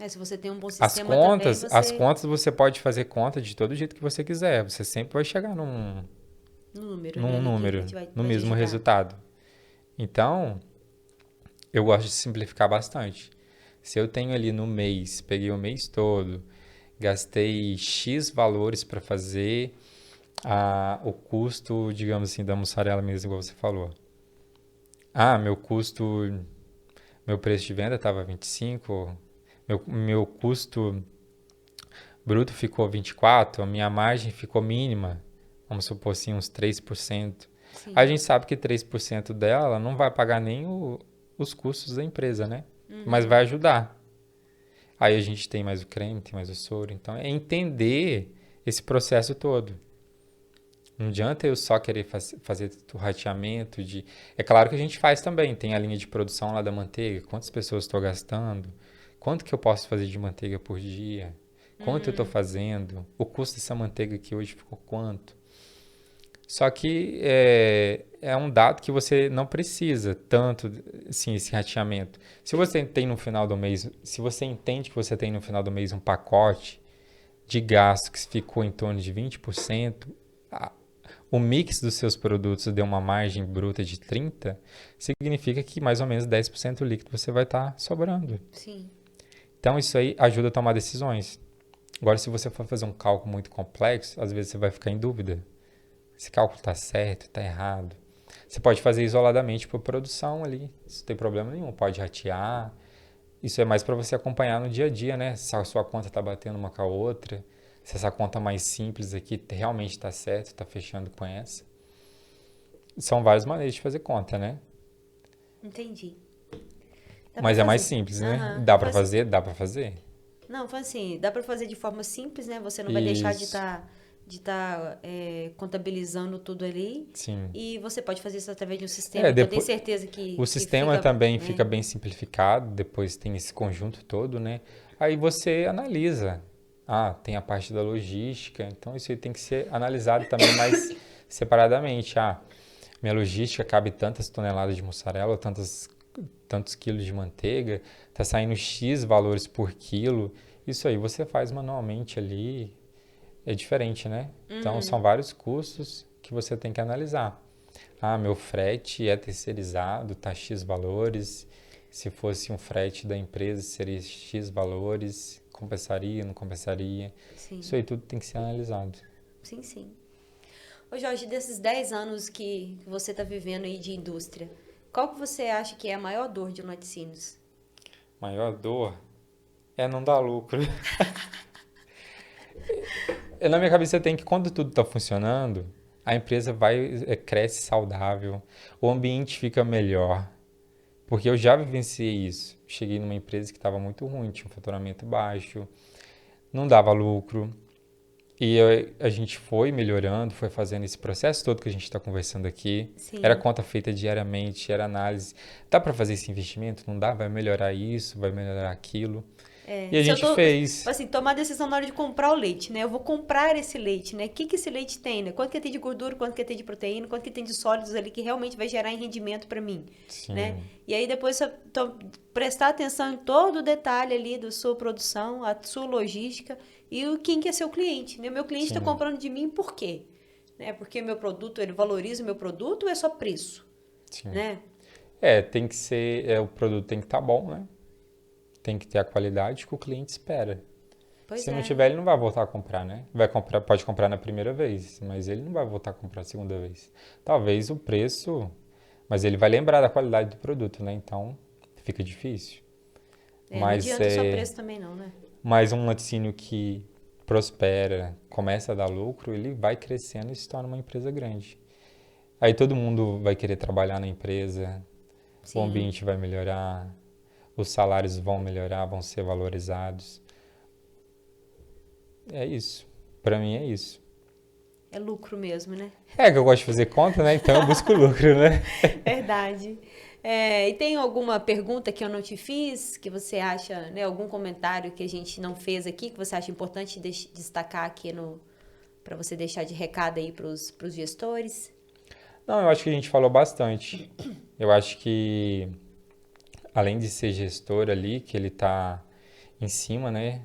se você tem um bom sistema também, As você. contas você pode fazer conta de todo jeito que você quiser. Você sempre vai chegar No número, né, num ali que número, no vai te mesmo ajudar. resultado. Então, eu gosto de simplificar bastante. Se eu tenho ali no mês, peguei o mês todo, gastei X valores para fazer o custo, digamos assim, da mussarela mesmo, igual você falou. Meu custo, meu preço de venda estava 25, meu custo bruto ficou 24, a minha margem ficou mínima, vamos supor assim, uns 3%. A Sim. gente sabe que 3% dela não vai pagar nem os custos da empresa, né? Mas Uhum. vai ajudar. Aí a gente tem mais o creme, tem mais o soro. Então é entender esse processo todo. Não adianta eu só querer fazer o rateamento de. É claro que a gente faz também. Tem a linha de produção lá da manteiga. Quantas pessoas estou gastando? Quanto que eu posso fazer de manteiga por dia? Quanto eu estou fazendo? O custo dessa manteiga aqui hoje ficou quanto? Só que é um dado que você não precisa tanto, assim, esse rateamento. Se você tem no final do mês, se você entende que você tem no final do mês um pacote de gasto que ficou em torno de 20%, o mix dos seus produtos deu uma margem bruta de 30%, significa que mais ou menos 10% líquido você vai estar sobrando. Sim. Então isso aí ajuda a tomar decisões. Agora, se você for fazer um cálculo muito complexo, às vezes você vai ficar em dúvida. Esse cálculo está certo, está errado. Você pode fazer isoladamente por produção ali, isso não tem problema nenhum. Pode ratear. Isso é mais para você acompanhar no dia a dia, né? Se a sua conta está batendo uma com a outra, se essa conta mais simples aqui realmente está certo, está fechando com essa. São várias maneiras de fazer conta, né? Entendi. Dá pra Mas é mais fazer. simples, né? Aham. Dá para fazer? Dá para fazer. Não, foi assim, dá para fazer de forma simples, né? Você não vai deixar de Isso, estar contabilizando tudo ali. sim. E você pode fazer isso através de um É, sistema que eu tenho depois, certeza o que sistema fica, também né? fica bem simplificado, depois tem esse conjunto todo, né? Aí você analisa. Ah, tem a parte da logística, então isso aí tem que ser analisado também mais separadamente. Ah, minha logística cabe tantas toneladas de mussarela, tantos quilos de manteiga, tá saindo X valores por quilo. Isso aí você faz manualmente ali, é diferente, né? Então são vários custos que você tem que analisar. Ah, meu frete é terceirizado, tá X valores. Se fosse um frete da empresa, seria X valores. Compensaria, não compensaria? Isso Sim, aí tudo tem que ser analisado. sim, sim. Ô Jorge, desses 10 anos que você está vivendo aí de indústria, qual que você acha que é a maior dor de laticínios? Maior dor é não dar lucro. Na minha cabeça tem que quando tudo está funcionando, a empresa cresce saudável, o ambiente fica melhor. Porque eu já vivenciei isso. Cheguei numa empresa que estava muito ruim, tinha um faturamento baixo, não dava lucro. E a gente foi melhorando, foi fazendo esse processo todo que a gente está conversando aqui. Era Sim. conta feita diariamente, era análise. Dá para fazer esse investimento? Não dá? Vai melhorar isso, vai melhorar aquilo. E a Se eu gente tô, fez. assim, tomar a decisão na hora de comprar o leite, né? Eu vou comprar esse leite, né? O que que esse leite tem, né? Quanto que tem de gordura, quanto que tem de proteína, quanto que tem de sólidos ali que realmente vai gerar em rendimento para mim, né? Sim, E aí depois você prestar atenção em todo o detalhe ali da sua produção, a sua logística e quem que é seu cliente, né? Meu cliente está sim, comprando de mim por quê? Né? Porque meu produto, ele valoriza o meu produto ou é só preço, sim. né? Tem que ser. O produto tem que estar bom, né? Tem que ter a qualidade que o cliente espera. Pois Se não é, tiver, ele não vai voltar a comprar, né? Vai comprar, pode comprar na primeira vez, mas ele não vai voltar a comprar a segunda vez. Talvez o preço, mas ele vai lembrar da qualidade do produto, né? Então fica difícil. não Mas adianta só preço também não, né? mais um laticínio que prospera, começa a dar lucro, ele vai crescendo e se torna uma empresa grande. Aí todo mundo vai querer trabalhar na empresa, o Sim, ambiente vai melhorar, os salários vão melhorar, vão ser valorizados. É isso. Para mim é isso. é lucro mesmo, né? É que eu gosto de fazer conta, né? Então eu busco lucro, né? Verdade. E tem alguma pergunta que eu não te fiz, que você acha, né? Algum comentário que a gente não fez aqui, que você acha importante destacar aqui no, para você deixar de recado aí para os gestores? Não, eu acho que a gente falou bastante. Eu acho que além de ser gestor ali, que ele tá em cima, né?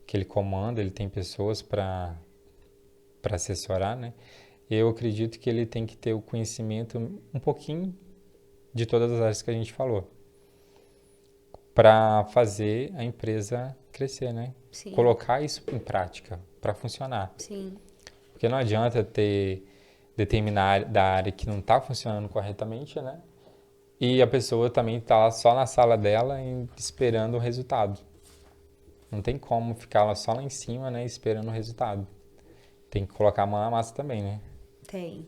Que ele comanda, ele tem pessoas para assessorar, né? Eu acredito que ele tem que ter o conhecimento um pouquinho de todas as áreas que a gente falou, para fazer a empresa crescer, né? Sim, Colocar isso em prática para funcionar. sim. Porque não adianta ter determinada da área que não está funcionando corretamente, né? E a pessoa também está lá só na sala dela esperando o resultado. Não tem como ficar lá só lá em cima, né, esperando o resultado. Tem que colocar a mão na massa também, né? Tem.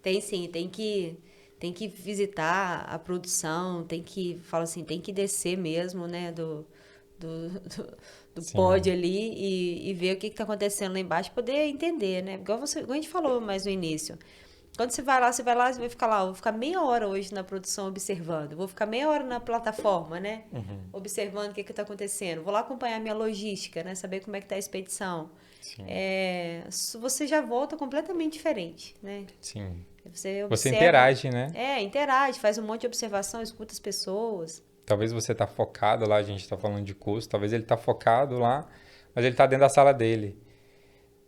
Tem sim, tem que visitar a produção, tem que, fala assim, tem que descer mesmo, né, do, do, do pod Sim, ali e ver o que está acontecendo lá embaixo, poder entender, né? Igual a gente falou mais no início. Quando você vai ficar lá, eu vou ficar meia hora hoje na produção observando, vou ficar meia hora na plataforma, né? Observando o que está acontecendo. Vou lá acompanhar minha logística, né? Saber como é que tá a expedição. sim, Você já volta completamente diferente, né? sim. Você Você observa, interage, né? interage, faz um monte de observação, escuta as pessoas. Talvez você tá focado lá, a gente tá falando de custo, talvez ele tá focado lá, mas ele tá dentro da sala dele.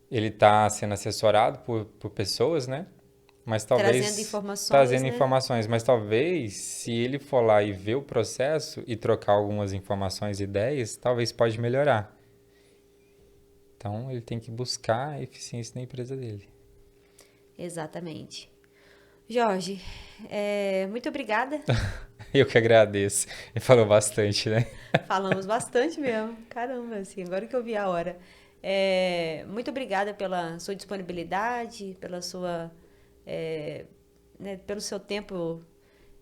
Ele tá sendo assessorado por pessoas, né? Mas Trazendo talvez informações, trazendo né? informações, mas talvez se ele for lá e ver o processo e trocar algumas informações e ideias, talvez pode melhorar. Então ele tem que buscar a eficiência na empresa dele. Exatamente. Jorge, muito obrigada. Eu que agradeço. Ele falou bastante, né? Falamos bastante mesmo. Caramba, assim, agora que eu vi a hora. Muito obrigada pela sua disponibilidade, pela sua, é, né, pelo seu tempo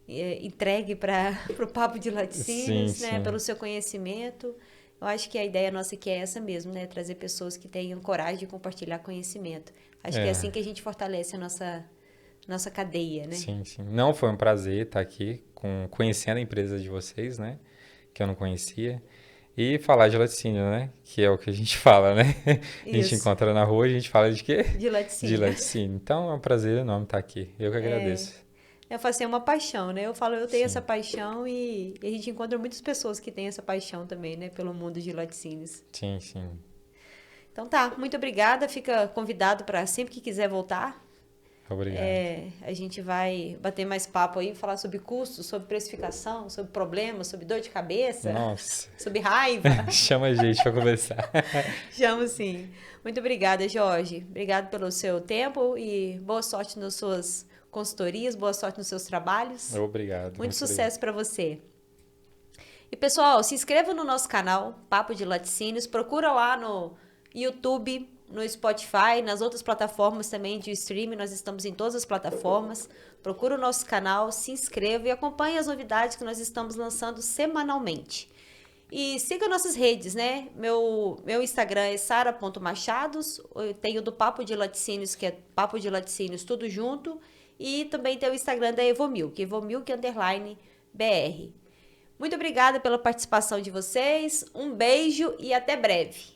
entregue para o Papo de Laticínios, Sim, né? sim. Pelo seu conhecimento. Eu acho que a ideia nossa aqui é essa mesmo, né? Trazer pessoas que tenham coragem de compartilhar conhecimento. Acho que é assim É, que a gente fortalece a nossa cadeia, né? sim, sim. Não, foi um prazer estar aqui conhecendo a empresa de vocês, né? Que eu não conhecia. E falar de laticínio, né? Que é o que a gente fala, né? A gente Isso, encontra na rua, a gente fala de quê? de De laticínio. laticínio. Então é um prazer enorme estar aqui. Eu que agradeço. Eu falo assim, é uma paixão, né? Eu falo, eu tenho essa Sim, paixão e a gente encontra muitas pessoas que têm essa paixão também, né? Pelo mundo de laticínios. sim, sim. Então tá, muito obrigada. Fica convidado para sempre que quiser voltar. Obrigado. A gente vai bater mais papo aí, falar sobre custos, sobre precificação, sobre problemas, sobre dor de cabeça, Nossa, sobre raiva. chama a gente para conversar. Chamo sim. Muito obrigada, Jorge. Obrigado pelo seu tempo e boa sorte nas suas consultorias, boa sorte nos seus trabalhos. Obrigado, Muito muito obrigado. sucesso para você. E pessoal, se inscreva no nosso canal Papo de Laticínios, procura lá no YouTube, no Spotify, nas outras plataformas também de streaming, nós estamos em todas as plataformas. Procura o nosso canal, se inscreva e acompanhe as novidades que nós estamos lançando semanalmente. E siga nossas redes, né? Meu Instagram é sara.machados, eu tenho do Papo de Laticínios, que é Papo de Laticínios tudo junto, e também tem o Instagram da Evomilk, Evomilk_BR. Muito obrigada pela participação de vocês, um beijo e até breve.